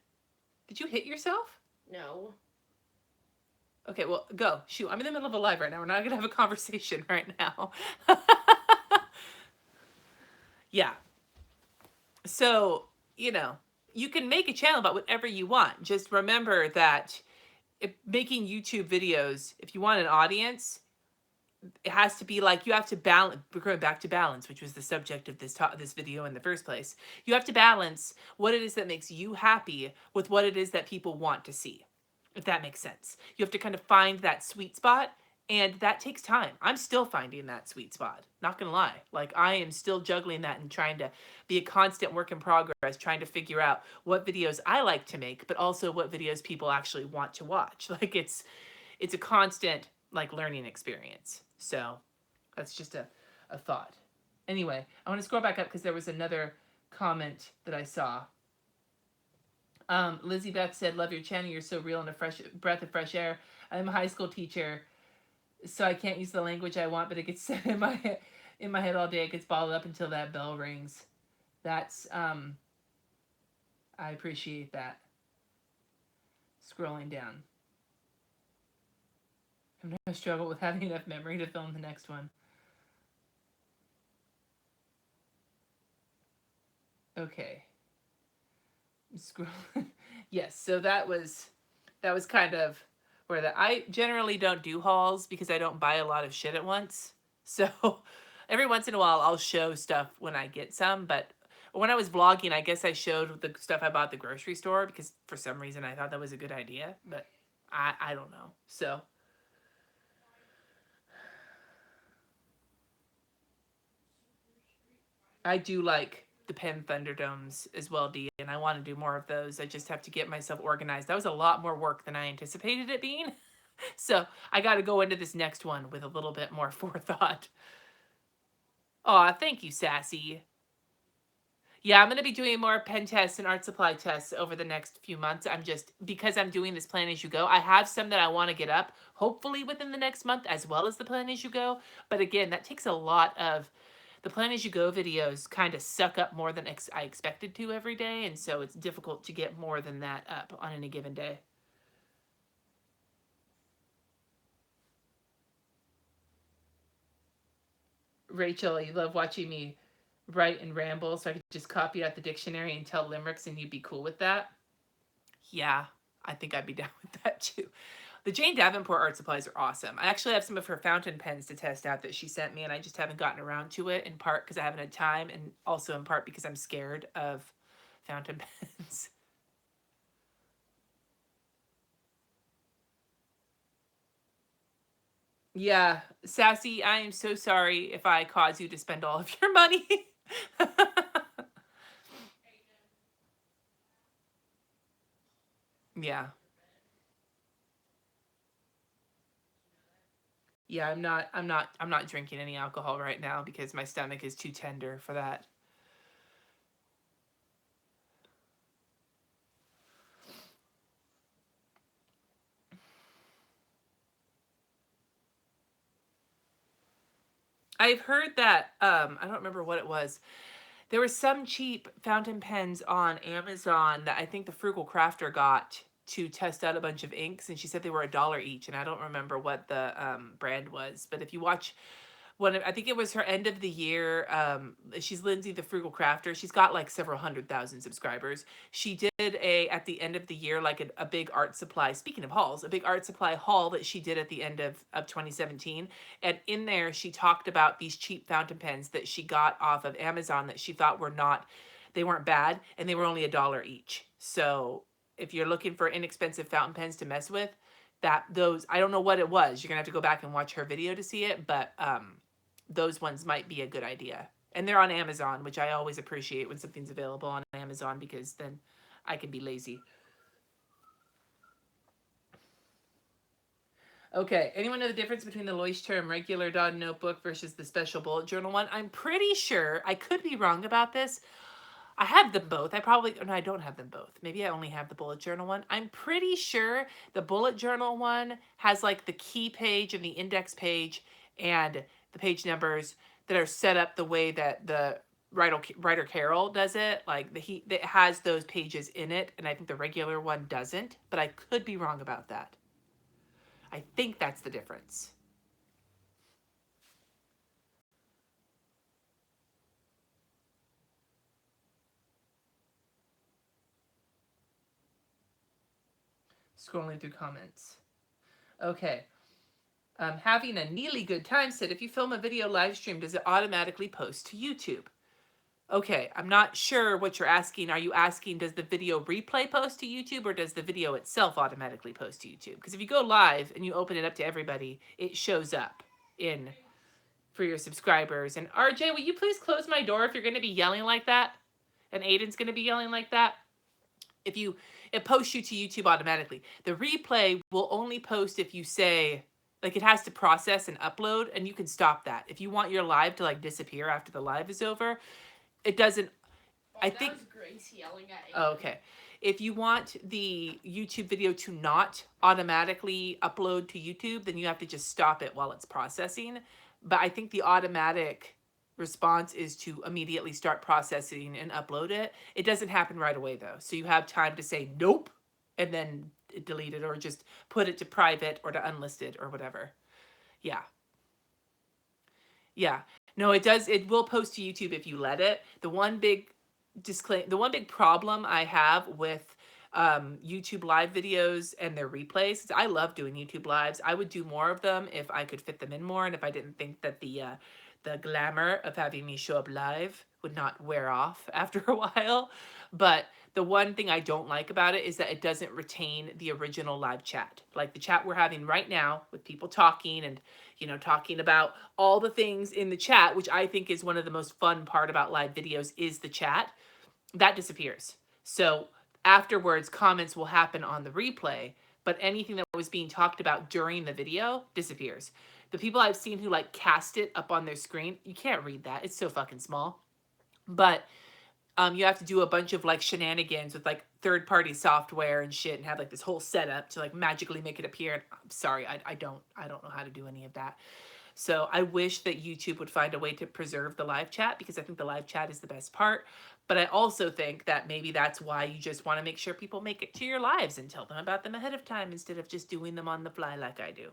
Did you hit yourself? No. Okay, well, go. Shoot, I'm in the middle of a live right now. We're not going to have a conversation right now. Yeah. So, you can make a channel about whatever you want. Just remember that making YouTube videos, if you want an audience, it has to be like, you have to balance. We're going back to balance, which was the subject of this video in the first place. You have to balance what it is that makes you happy with what it is that people want to see, if that makes sense. You have to kind of find that sweet spot, and that takes time. I'm still finding that sweet spot, not gonna lie. Like, I am still juggling that and trying to be a constant work in progress, trying to figure out what videos I like to make, but also what videos people actually want to watch. Like, it's a constant, like, learning experience. So that's just a thought. Anyway, I want to scroll back up because there was another comment that I saw. Lizzie Beth said, love your channel. You're so real and a fresh breath of fresh air. I'm a high school teacher, so I can't use the language I want, but it gets said in my head all day. It gets bottled up until that bell rings. That's, I appreciate that. Scrolling down. I'm going to struggle with having enough memory to film the next one. Okay. Scrolling. Yes, so that was kind of where I generally don't do hauls because I don't buy a lot of shit at once. So every once in a while I'll show stuff when I get some, but when I was vlogging, I guess I showed the stuff I bought at the grocery store because for some reason I thought that was a good idea, but I don't know. So I do like the Penn Thunderdomes as well, Dee, and I want to do more of those. I just have to get myself organized. That was a lot more work than I anticipated it being. So I got to go into this next one with a little bit more forethought. Aw, thank you, Sassy. Yeah, I'm going to be doing more pen tests and art supply tests over the next few months. Because I'm doing this plan as you go, I have some that I want to get up, hopefully within the next month, as well as the plan as you go. But again, that takes a lot of, the plan as you go videos kind of suck up more than I expected to every day. And so it's difficult to get more than that up on any given day. Rachel, you love watching me write and ramble, so I could just copy out the dictionary and tell limericks and you'd be cool with that? Yeah, I think I'd be down with that too. The Jane Davenport art supplies are awesome. I actually have some of her fountain pens to test out that she sent me, and I just haven't gotten around to it, in part because I haven't had time, and also in part because I'm scared of fountain pens. Yeah, Sassy, I am so sorry if I caused you to spend all of your money. Yeah. Yeah, I'm not drinking any alcohol right now because my stomach is too tender for that. I've heard that I don't remember what it was. There were some cheap fountain pens on Amazon that I think the Frugal Crafter got to test out a bunch of inks, and she said they were $1 each, and I don't remember what the brand was. But if you watch I think it was her end of the year. She's Lindsay the Frugal Crafter. She's got like several 100,000 subscribers. She did at the end of the year, like a big art supply. Speaking of hauls, a big art supply haul that she did at the end of 2017. And in there, she talked about these cheap fountain pens that she got off of Amazon that she thought were not, They weren't bad, and they were only $1 each. So if you're looking for inexpensive fountain pens to mess with, those, I don't know what it was. You're gonna have to go back and watch her video to see it, but those ones might be a good idea. And they're on Amazon, which I always appreciate when something's available on Amazon, because then I can be lazy. Okay, anyone know the difference between the Leuchtturm regular dot notebook versus the special bullet journal one? I'm pretty sure, I could be wrong about this. I have them both. No, I don't have them both. Maybe I only have the bullet journal one. I'm pretty sure the bullet journal one has like the key page and the index page and the page numbers that are set up the way that the writer Carol does it. Like that has those pages in it, and I think the regular one doesn't. But I could be wrong about that. I think that's the difference. Scrolling through comments. Okay. Having a nearly good time said, if you film a video live stream, does it automatically post to YouTube? Okay, I'm not sure what you're asking. Are you asking, does the video replay post to YouTube, or does the video itself automatically post to YouTube? Because if you go live and you open it up to everybody, it shows up in for your subscribers. And RJ, will you please close my door if you're going to be yelling like that? And Aiden's going to be yelling like that? It posts you to YouTube automatically. The replay will only post if you say, like, it has to process and upload, and you can stop that. If you want your live to like disappear after the live is over, it doesn't. I think that was Grace yelling at Oh, okay. If you want the YouTube video to not automatically upload to YouTube, then you have to just stop it while it's processing. But I think the automatic response is to immediately start processing and upload it. It doesn't happen right away though. So you have time to say nope and then delete it, or just put it to private or to unlisted or whatever. Yeah. Yeah. No, it does. It will post to YouTube if you let it. The one big problem I have with YouTube live videos and their replays, I love doing YouTube lives. I would do more of them if I could fit them in more, and if I didn't think that the glamour of having me show up live would not wear off after a while. But the one thing I don't like about it is that it doesn't retain the original live chat. Like the chat we're having right now with people talking and, talking about all the things in the chat, which I think is one of the most fun part about live videos is the chat. That disappears. So afterwards, comments will happen on the replay, but anything that was being talked about during the video disappears. The people I've seen who like cast it up on their screen, you can't read that. It's so fucking small. But you have to do a bunch of like shenanigans with like third-party software and shit, and have like this whole setup to like magically make it appear. I'm sorry, I don't know how to do any of that. So I wish that YouTube would find a way to preserve the live chat, because I think the live chat is the best part. But I also think that maybe that's why you just want to make sure people make it to your lives and tell them about them ahead of time instead of just doing them on the fly like I do.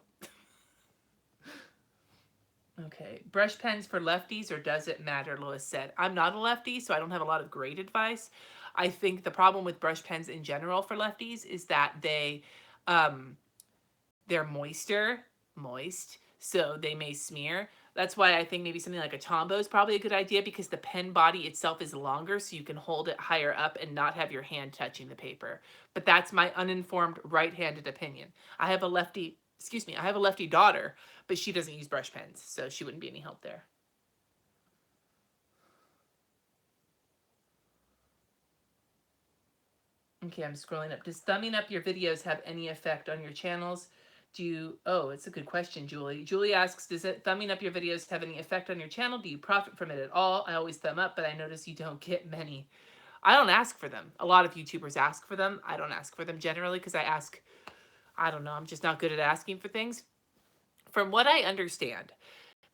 Okay, brush pens for lefties, or does it matter? Lois said. I'm not a lefty, so I don't have a lot of great advice. I think the problem with brush pens in general for lefties is that they're moist, so they may smear. That's why I think maybe something like a Tombow is probably a good idea, because the pen body itself is longer, so you can hold it higher up and not have your hand touching the paper. But that's my uninformed right-handed opinion. I have a lefty daughter, but she doesn't use brush pens, so she wouldn't be any help there. Okay, I'm scrolling up. Does thumbing up your videos have any effect on your channels? Oh, it's a good question, Julie. Julie asks, does thumbing up your videos have any effect on your channel? Do you profit from it at all? I always thumb up, but I notice you don't get many. I don't ask for them. A lot of YouTubers ask for them. I don't ask for them generally, because I don't know, I'm just not good at asking for things. From what I understand,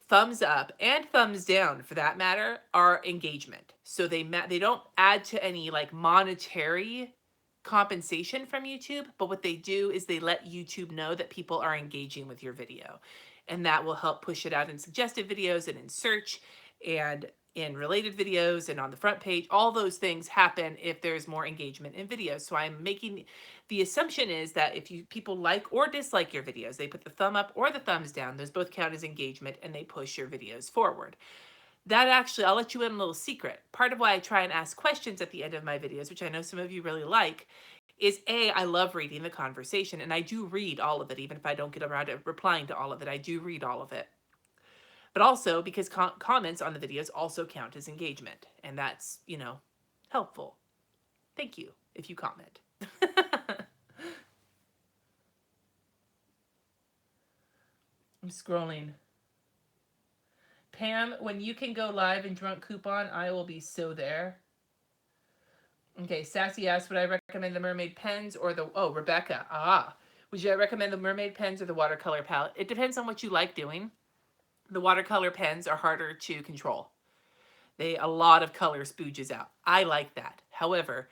thumbs up and thumbs down, for that matter, are engagement. So they don't add to any like monetary compensation from YouTube, but what they do is they let YouTube know that people are engaging with your video, and that will help push it out in suggested videos and in search and in related videos and on the front page. All those things happen if there's more engagement in videos. So I'm making the assumption is that if people like or dislike your videos, they put the thumb up or the thumbs down. Those both count as engagement, and they push your videos forward. That actually, I'll let you in a little secret. Part of why I try and ask questions at the end of my videos, which I know some of you really like, is A, I love reading the conversation, and I do read all of it, even if I don't get around to replying to all of it. I do read all of it. But also because comments on the videos also count as engagement, and that's, helpful. Thank you if you comment. I'm scrolling. Pam, when you can go live in Drunk Coupon, I will be so there. Okay, Sassy asked, would I recommend the mermaid pens or Rebecca. Would you recommend the mermaid pens or the watercolor palette? It depends on what you like doing. The watercolor pens are harder to control. A lot of color spooges out. I like that. However,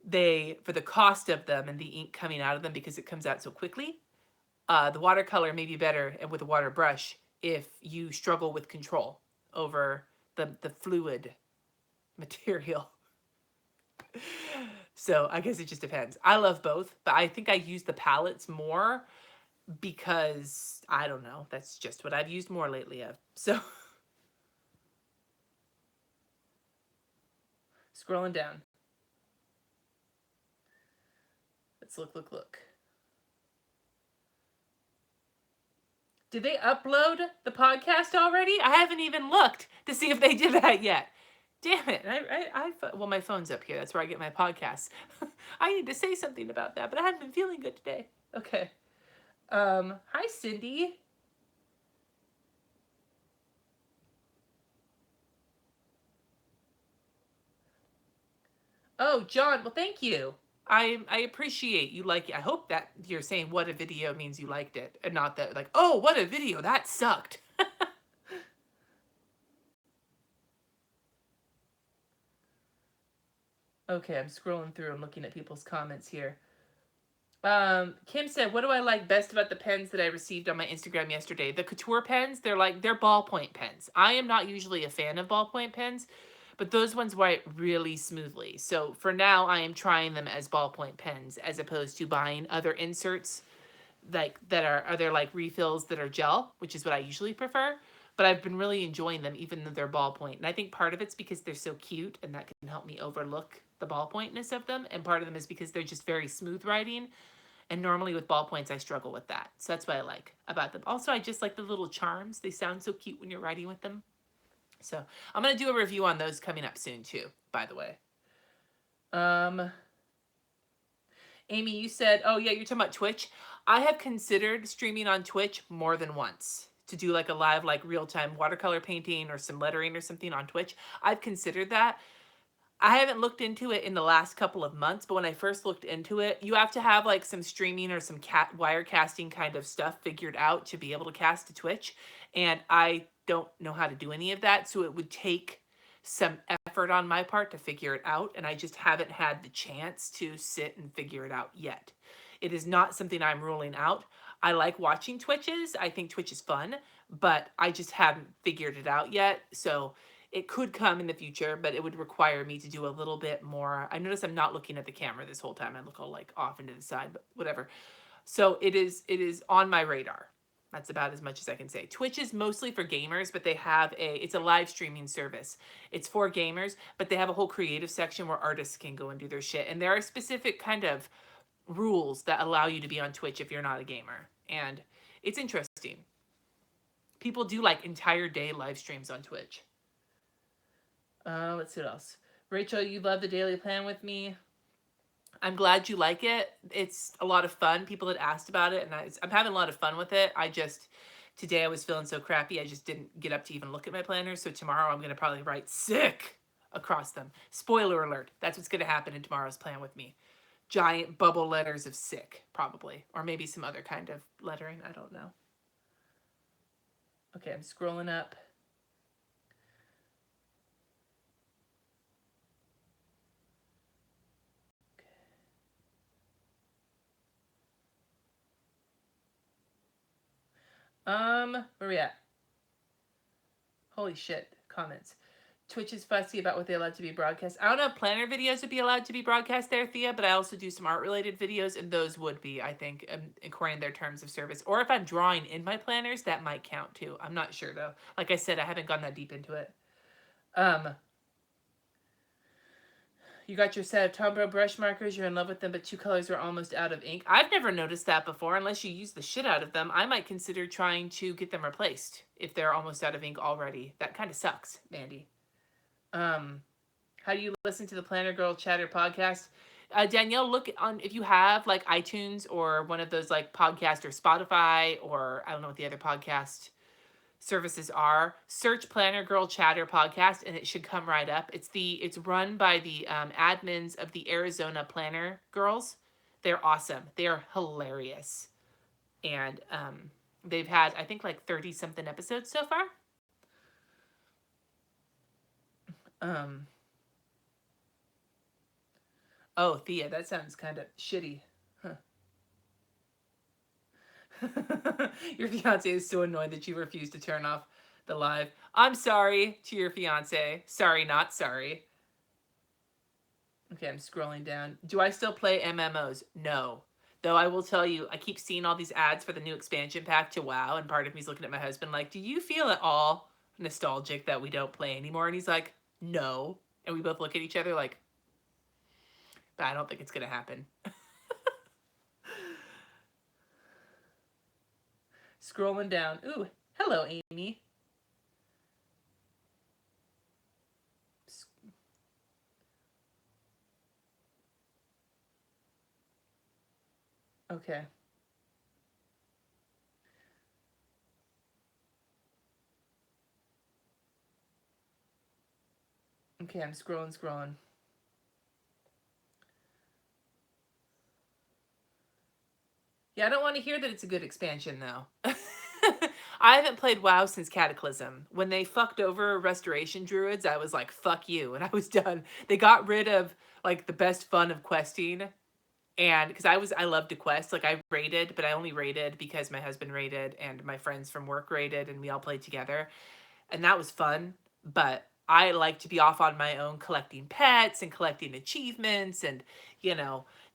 for the cost of them and the ink coming out of them, because it comes out so quickly, the watercolor may be better with a water brush if you struggle with control over the fluid material. So I guess it just depends. I love both, but I think I use the palettes more because, I don't know, that's just what I've used more lately of. So scrolling down. Let's look. Did they upload the podcast already? I haven't even looked to see if they did that yet. Damn it. Well, my phone's up here. That's where I get my podcasts. I need to say something about that, but I haven't been feeling good today. Okay. Hi, Cindy. Oh, John. Well, thank you. I appreciate you like it. I hope that you're saying what a video means you liked it, and not that like, oh, what a video, that sucked. Okay, I'm scrolling through. I'm looking at people's comments here. Kim said, what do I like best about the pens that I received on my Instagram yesterday? The couture pens, they're ballpoint pens. I am not usually a fan of ballpoint pens, but those ones write really smoothly. So for now, I am trying them as ballpoint pens as opposed to buying other inserts that are other like refills that are gel, which is what I usually prefer. But I've been really enjoying them even though they're ballpoint. And I think part of it's because they're so cute and that can help me overlook the ballpointness of them. And part of them is because they're just very smooth writing. And normally with ballpoints, I struggle with that. So that's what I like about them. Also, I just like the little charms. They sound so cute when you're writing with them. So I'm going to do a review on those coming up soon too, by the way. Amy, you said, oh yeah, you're talking about Twitch. I have considered streaming on Twitch more than once to do like a live, like real-time watercolor painting or some lettering or something on Twitch. I've considered that. I haven't looked into it in the last couple of months, but when I first looked into it, you have to have like some streaming or some wire casting kind of stuff figured out to be able to cast to Twitch. And I don't know how to do any of that. So it would take some effort on my part to figure it out. And I just haven't had the chance to sit and figure it out yet. It is not something I'm ruling out. I like watching Twitches. I think Twitch is fun, but I just haven't figured it out yet. So it could come in the future, but it would require me to do a little bit more. I notice I'm not looking at the camera this whole time. I look all like off into the side, but whatever. So it is on my radar. That's about as much as I can say. Twitch is mostly for gamers, but it's a live streaming service. It's for gamers, but they have a whole creative section where artists can go and do their shit. And there are specific kind of rules that allow you to be on Twitch if you're not a gamer. And it's interesting. People do like entire day live streams on Twitch. Let's see what else. Rachel, you love the daily plan with me. I'm glad you like it. It's a lot of fun. People had asked about it, and I'm having a lot of fun with it. Today I was feeling so crappy, I just didn't get up to even look at my planners. So tomorrow I'm going to probably write sick across them. Spoiler alert. That's what's going to happen in tomorrow's plan with me. Giant bubble letters of sick, probably. Or maybe some other kind of lettering. I don't know. Okay, I'm scrolling up. Where we at? Holy shit, comments. Twitch is fussy about what they allowed to be broadcast. I don't know if planner videos would be allowed to be broadcast there, Thea, but I also do some art-related videos, and those would be, I think, according to their terms of service. Or if I'm drawing in my planners, that might count too. I'm not sure, though. Like I said, I haven't gone that deep into it. Um, you got your set of Tombow brush markers. You're in love with them, but two colors are almost out of ink. I've never noticed that before. Unless you use the shit out of them, I might consider trying to get them replaced if they're almost out of ink already. That kind of sucks, Mandy. Um, how do you listen to the Planner Girl Chatter podcast? Danielle, look on if you have like iTunes or one of those like podcast or Spotify or I don't know what the other podcast services are. Search Planner Girl Chatter podcast and it should come right up. It's run by the admins of the Arizona Planner Girls. They're awesome. They're hilarious, and they've had I think like 30 something episodes so far. Um, oh, Thea, that sounds kind of shitty. Huh. Your fiance is so annoyed that you refuse to turn off the live. I'm sorry to your fiance. Sorry, not sorry. Okay, I'm scrolling down. Do I still play MMOs? No. Though I will tell you, I keep seeing all these ads for the new expansion pack to WoW, and part of me's looking at my husband like, do you feel at all nostalgic that we don't play anymore? And he's like, no. And we both look at each other like, but I don't think it's going to happen. Scrolling down. Ooh, hello, Amy. Okay. Okay, I'm scrolling. Yeah, I don't want to hear that it's a good expansion, though. I haven't played WoW since Cataclysm. When they fucked over Restoration Druids, I was like, fuck you, and I was done. They got rid of, like, the best fun of questing, and, because I loved to quest, like, I raided, but I only raided because my husband raided, and my friends from work raided, and we all played together, and that was fun, but I like to be off on my own collecting pets and collecting achievements and,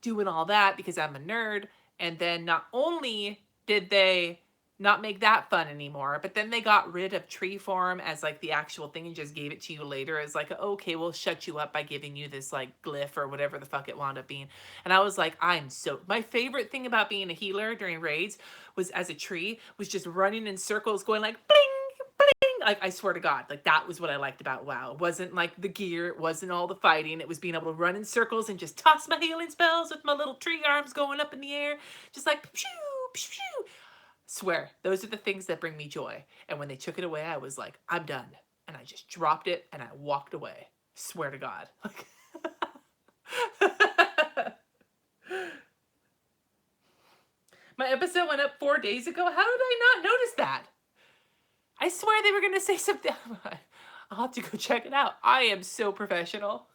doing all that because I'm a nerd. And then not only did they not make that fun anymore, but then they got rid of tree form as like the actual thing and just gave it to you later as like, okay, we'll shut you up by giving you this like glyph or whatever the fuck it wound up being. And I was like, my favorite thing about being a healer during raids was as a tree was just running in circles going like bling, like I swear to God, like that was what I liked about WoW. It wasn't like the gear, it wasn't all the fighting, it was being able to run in circles and just toss my healing spells with my little tree arms going up in the air, just like pew pew pew. Swear, those are the things that bring me joy. And when they took it away, I was like, I'm done, and I just dropped it and I walked away. Swear to God, like. My episode went up 4 days ago. How did I not notice that? I swear they were going to say something. I'll have to go check it out. I am so professional.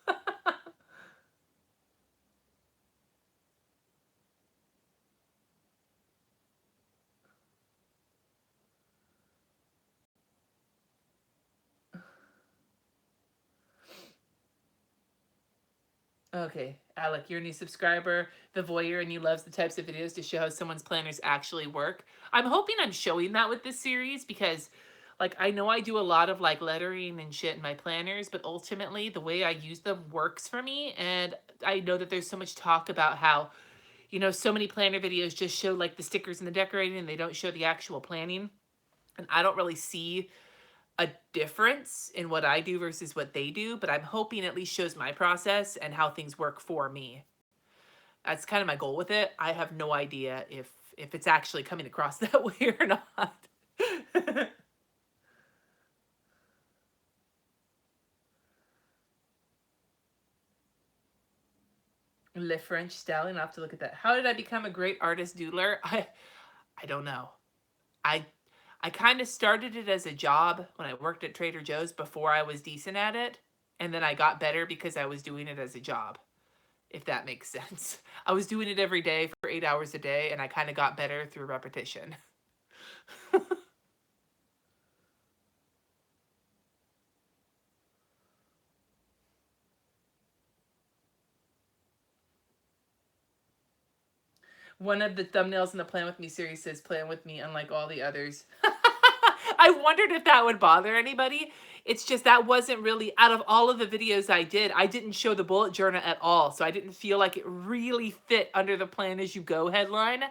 Okay, Alec, you're a new subscriber, the voyeur, and you loves the types of videos to show how someone's planners actually work. I'm hoping I'm showing that with this series because, like, I know I do a lot of, like, lettering and shit in my planners, but ultimately the way I use them works for me, and I know that there's so much talk about how, so many planner videos just show, like, the stickers and the decorating, and they don't show the actual planning, and I don't really see a difference in what I do versus what they do, but I'm hoping at least shows my process and how things work for me. That's kind of my goal with it. I have no idea if it's actually coming across that way or not. Le French Stallion. I'll have to look at that. How did I become a great artist doodler? I don't know. I I kind of started it as a job when I worked at Trader Joe's before I was decent at it, and then I got better because I was doing it as a job, if that makes sense. I was doing it every day for 8 hours a day, and I kind of got better through repetition. One of the thumbnails in the Plan With Me series says, Plan With Me, unlike all the others. I wondered if that would bother anybody. It's just that wasn't really out of all of the videos I didn't show the bullet journal at all. So I didn't feel like it really fit under the plan as you go headline.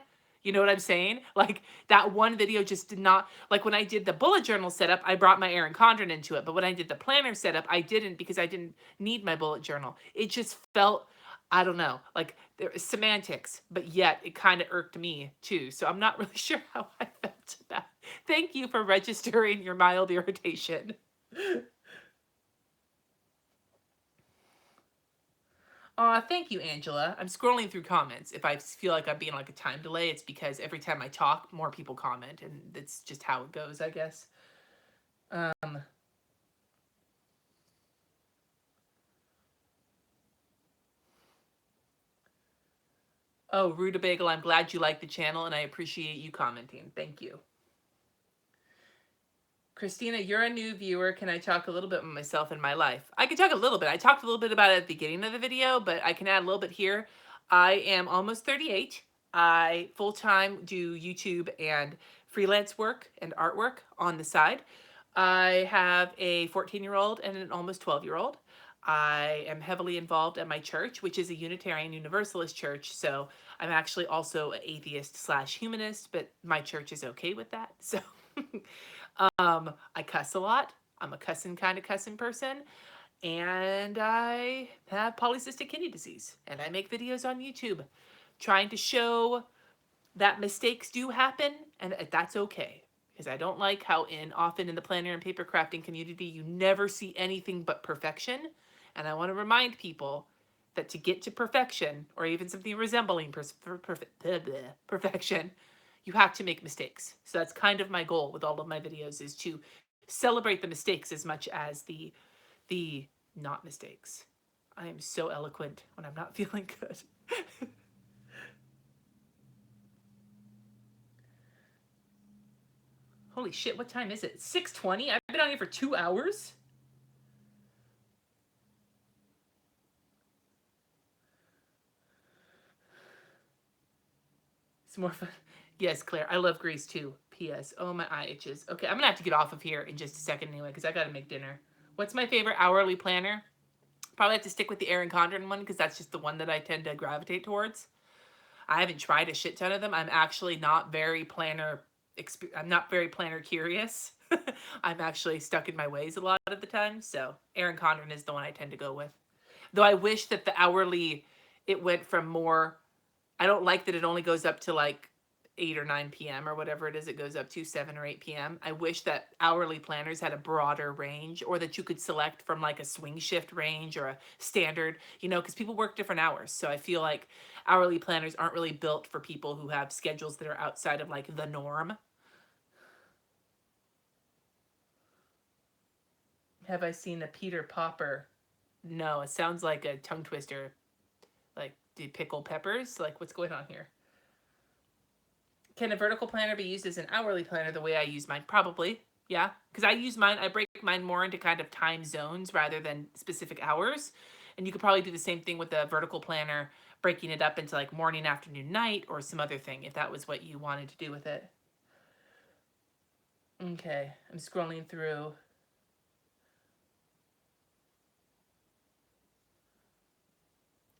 You know what I'm saying? Like that one video just did not, like when I did the bullet journal setup, I brought my Erin Condren into it. But when I did the planner setup, I didn't because I didn't need my bullet journal. It just felt, I don't know, like there is semantics, but yet it kind of irked me too. So I'm not really sure how I felt about it. Thank you for registering your mild irritation. Thank you, Angela. I'm scrolling through comments. If I feel like I'm being like a time delay, it's because every time I talk, more people comment, and that's just how it goes, I guess. Um, oh, Rutabagal, I'm glad you like the channel, and I appreciate you commenting. Thank you. Christina, you're a new viewer. Can I talk a little bit about myself and my life? I can talk a little bit. I talked a little bit about it at the beginning of the video, but I can add a little bit here. I am almost 38. I full-time do YouTube and freelance work and artwork on the side. I have a 14-year-old and an almost 12-year-old. I am heavily involved at my church, which is a Unitarian Universalist church. So I'm actually also an atheist slash humanist, but my church is okay with that. So I cuss a lot. I'm a cussing kind of cussing person. And I have polycystic kidney disease. And I make videos on YouTube trying to show that mistakes do happen and that's okay. Because I don't like how often in the planner and paper crafting community, you never see anything but perfection. And I want to remind people that to get to perfection, or even something resembling perfection, you have to make mistakes. So that's kind of my goal with all of my videos, is to celebrate the mistakes as much as the not mistakes. I am so eloquent when I'm not feeling good. Holy shit, what time is it? 6:20? I've been on here for 2 hours? It's more fun. Yes, Claire, I love Grease too. P.S. Oh, my eye itches. Okay, I'm gonna have to get off of here in just a second anyway, because I gotta make dinner. What's my favorite hourly planner? Probably have to stick with the Erin Condren one, because that's just the one that I tend to gravitate towards. I haven't tried a shit ton of them. I'm actually not very planner I'm not very planner curious. I'm actually stuck in my ways a lot of the time. So Erin Condren is the one I tend to go with. Though I wish that the hourly, it went from more, I don't like that it only goes up to like 8 or 9 p.m. or whatever it is it goes up to, 7 or 8 p.m. I wish that hourly planners had a broader range, or that you could select from like a swing shift range or a standard, you know, because people work different hours. So I feel like hourly planners aren't really built for people who have schedules that are outside of like the norm. Have I seen a Peter Popper? No, it sounds like a tongue twister. Like, do you pickle peppers? Like, what's going on here? Can a vertical planner be used as an hourly planner the way I use mine? Probably, yeah. Because I use mine, I break mine more into kind of time zones rather than specific hours. And you could probably do the same thing with the vertical planner, breaking it up into like morning, afternoon, night, or some other thing, if that was what you wanted to do with it. Okay, I'm scrolling through.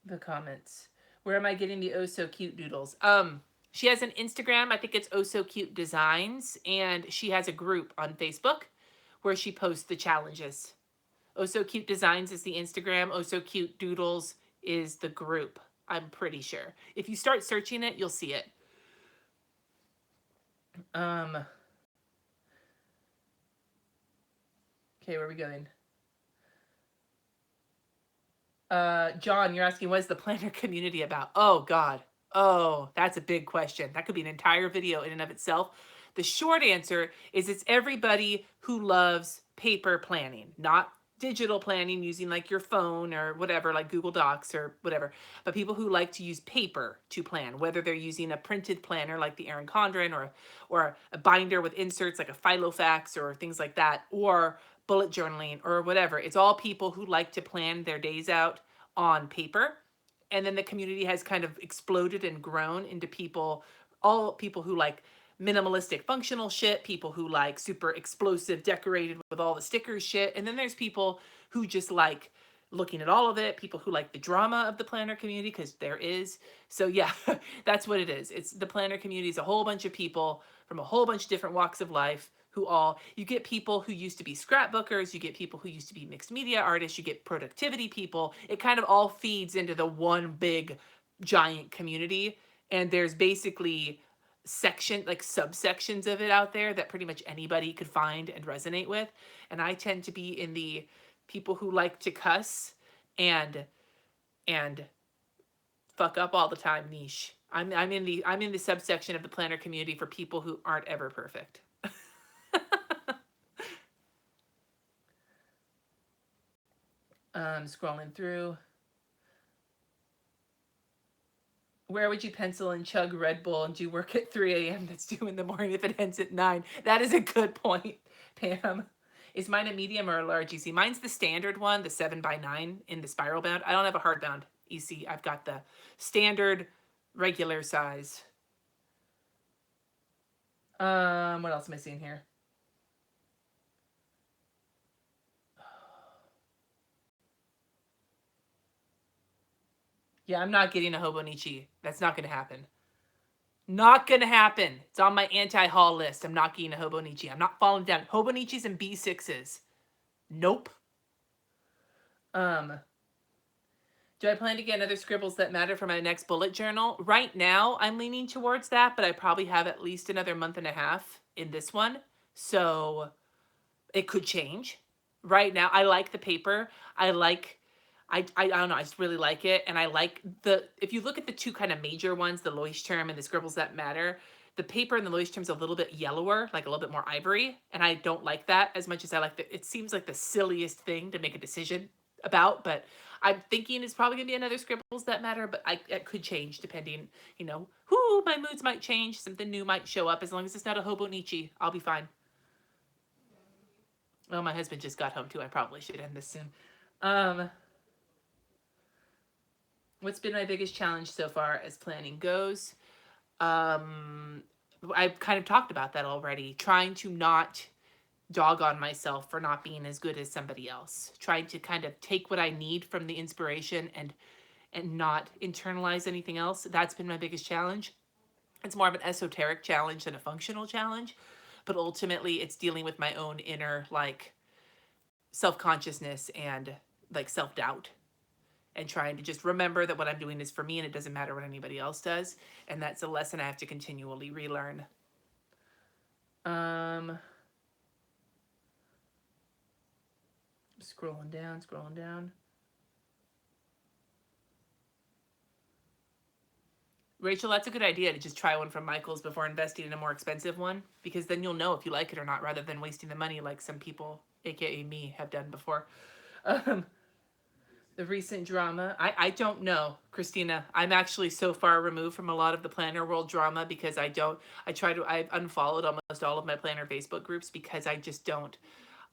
The comments. Where am I getting the oh so cute doodles? She has an Instagram. I think it's oh so cute designs, and she has a group on Facebook where she posts the challenges. Oh so cute designs is the Instagram. Oh so cute doodles is the group. I'm pretty sure. If you start searching it, you'll see it. Okay, where are we going? John, you're asking, what is the planner community about? Oh, God. Oh, that's a big question. That could be an entire video in and of itself. The short answer is it's everybody who loves paper planning, not digital planning using like your phone or whatever, like Google Docs or whatever, but people who like to use paper to plan, whether they're using a printed planner like the Erin Condren, or a binder with inserts like a Filofax or things like that, or bullet journaling or whatever. It's all people who like to plan their days out on paper. And then the community has kind of exploded and grown into people, all people who like minimalistic functional shit, people who like super explosive decorated with all the stickers shit, and then there's people who just like looking at all of it, people who like the drama of the planner community, because there is. So yeah, that's what it is. It's the planner community is a whole bunch of people from a whole bunch of different walks of life who all, you get people who used to be scrapbookers, you get people who used to be mixed media artists, you get productivity people. It kind of all feeds into the one big giant community, and there's basically subsections of it out there that pretty much anybody could find and resonate with. And I tend to be in the people who like to cuss and and fuck up all the time niche. I'm in the subsection of the planner community for people who aren't ever perfect. Scrolling through. Where would you pencil and chug Red Bull and do work at 3 a.m. that's due in the morning if it ends at 9? That is a good point, Pam. Is mine a medium or a large EC? Mine's the standard one, the 7x9 in the spiral bound. I don't have a hardbound EC. I've got the standard regular size. What else am I seeing here? Yeah, I'm not getting a Hobonichi. That's not going to happen. Not going to happen. It's on my anti-haul list. I'm not getting a Hobonichi. I'm not falling down. Hobonichis and B6s. Nope. Do I plan to get another Scribbles That Matter for my next bullet journal? Right now, I'm leaning towards that, but I probably have at least another month and a half in this one. So it could change. Right now, I like the paper. I don't know, I just really like it. And I like if you look at the two kind of major ones, the Leuchtturm and the Scribbles That Matter, the paper in the Leuchtturm is a little bit yellower, like a little bit more ivory. And I don't like that as much as I like it seems like the silliest thing to make a decision about, but I'm thinking it's probably gonna be another Scribbles That Matter, but it could change depending, my moods might change, something new might show up. As long as it's not a Hobonichi, I'll be fine. Oh, my husband just got home too. I probably should end this soon. What's been my biggest challenge so far as planning goes? I've kind of talked about that already. Trying to not dog on myself for not being as good as somebody else. Trying to kind of take what I need from the inspiration and not internalize anything else. That's been my biggest challenge. It's more of an esoteric challenge than a functional challenge, but ultimately it's dealing with my own inner self-consciousness and self-doubt, and trying to just remember that what I'm doing is for me and it doesn't matter what anybody else does. And that's a lesson I have to continually relearn. Scrolling down. Rachel, that's a good idea to just try one from Michael's before investing in a more expensive one, because then you'll know if you like it or not, rather than wasting the money like some people, aka me, have done before. The recent drama, I don't know, Christina. I'm actually so far removed from a lot of the planner world drama because I've unfollowed almost all of my planner Facebook groups because I just don't.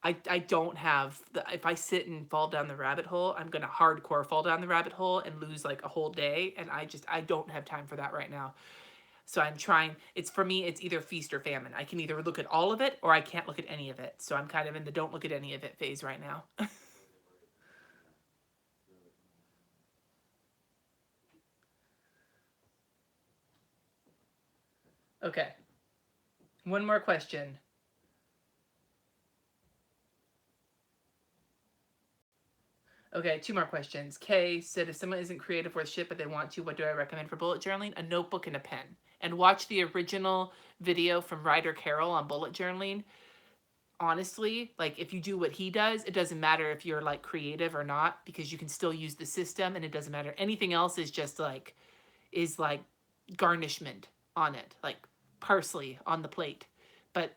I don't have if I sit and fall down the rabbit hole, I'm gonna hardcore fall down the rabbit hole and lose like a whole day, and I don't have time for that right now. So I'm trying. It's for me, it's either feast or famine. I can either look at all of it or I can't look at any of it. So I'm kind of in the don't look at any of it phase right now. Okay. One more question. Okay, two more questions. Kay said, if someone isn't creative worth shit, but they want to, what do I recommend for bullet journaling? A notebook and a pen. And watch the original video from Ryder Carroll on bullet journaling. Honestly, if you do what he does, it doesn't matter if you're creative or not, because you can still use the system and it doesn't matter. Anything else is just garnishment on it, like parsley on the plate. But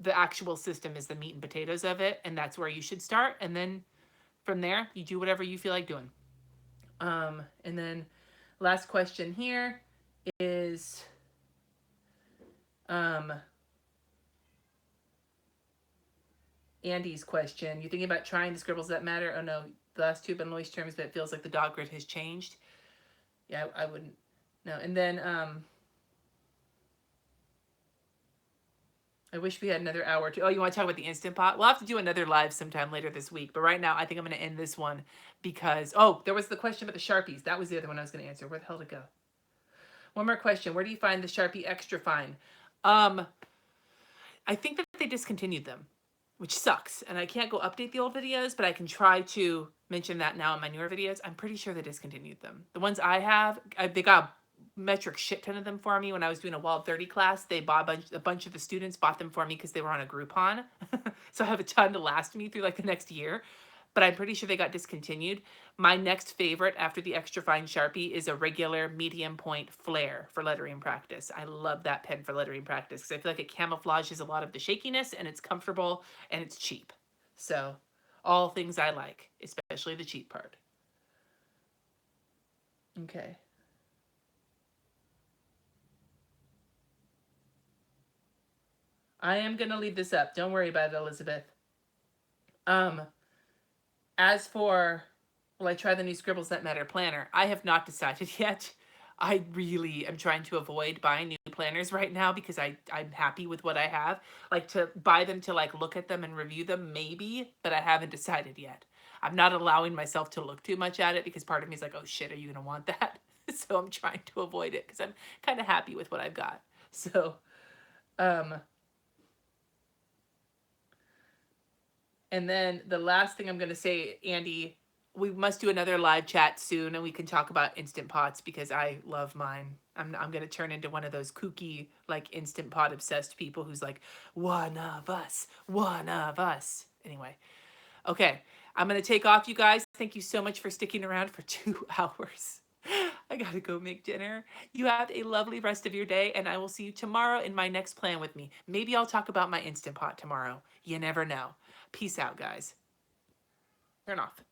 the actual system is the meat and potatoes of it, and that's where you should start. And then from there, you do whatever you feel like doing. And then last question here is Andy's question. You thinking about trying the Scribbles That Matter? Oh no, the last two have been Leuchtturms, but it feels like the dog grid has changed. Yeah, I wouldn't. No. And then I wish we had another hour to. Oh, you want to talk about the Instant Pot? We'll have to do another live sometime later this week. But right now, I think I'm going to end this one because there was the question about the Sharpies. That was the other one I was going to answer. Where the hell did it go? One more question. Where do you find the Sharpie Extra Fine? I think that they discontinued them, which sucks. And I can't go update the old videos, but I can try to mention that now in my newer videos. I'm pretty sure they discontinued them. The ones I have, they got a metric shit ton of them for me when I was doing a Wild 30 class. They bought a bunch of the students bought them for me because they were on a Groupon. So I have a ton to last me through like the next year. But I'm pretty sure they got discontinued. My next favorite after the extra fine Sharpie is a regular medium point flare for lettering practice. I love that pen for lettering practice because I feel like it camouflages a lot of the shakiness and it's comfortable and it's cheap. So all things I like, especially the cheap part. Okay. I am going to leave this up. Don't worry about it, Elizabeth. As for, will I try the new Scribbles That Matter planner? I have not decided yet. I really am trying to avoid buying new planners right now because I'm happy with what I have. Like to buy them to like look at them and review them maybe, but I haven't decided yet. I'm not allowing myself to look too much at it because part of me is like, oh shit, are you going to want that? So I'm trying to avoid it because I'm kind of happy with what I've got. So, and then the last thing I'm going to say, Andy, we must do another live chat soon and we can talk about Instant Pots because I love mine. I'm going to turn into one of those kooky, like Instant Pot obsessed people who's like, one of us, one of us. Anyway, okay, I'm going to take off, you guys. Thank you so much for sticking around for 2 hours. I got to go make dinner. You have a lovely rest of your day, and I will see you tomorrow in my next plan with me. Maybe I'll talk about my Instant Pot tomorrow. You never know. Peace out, guys. Turn off.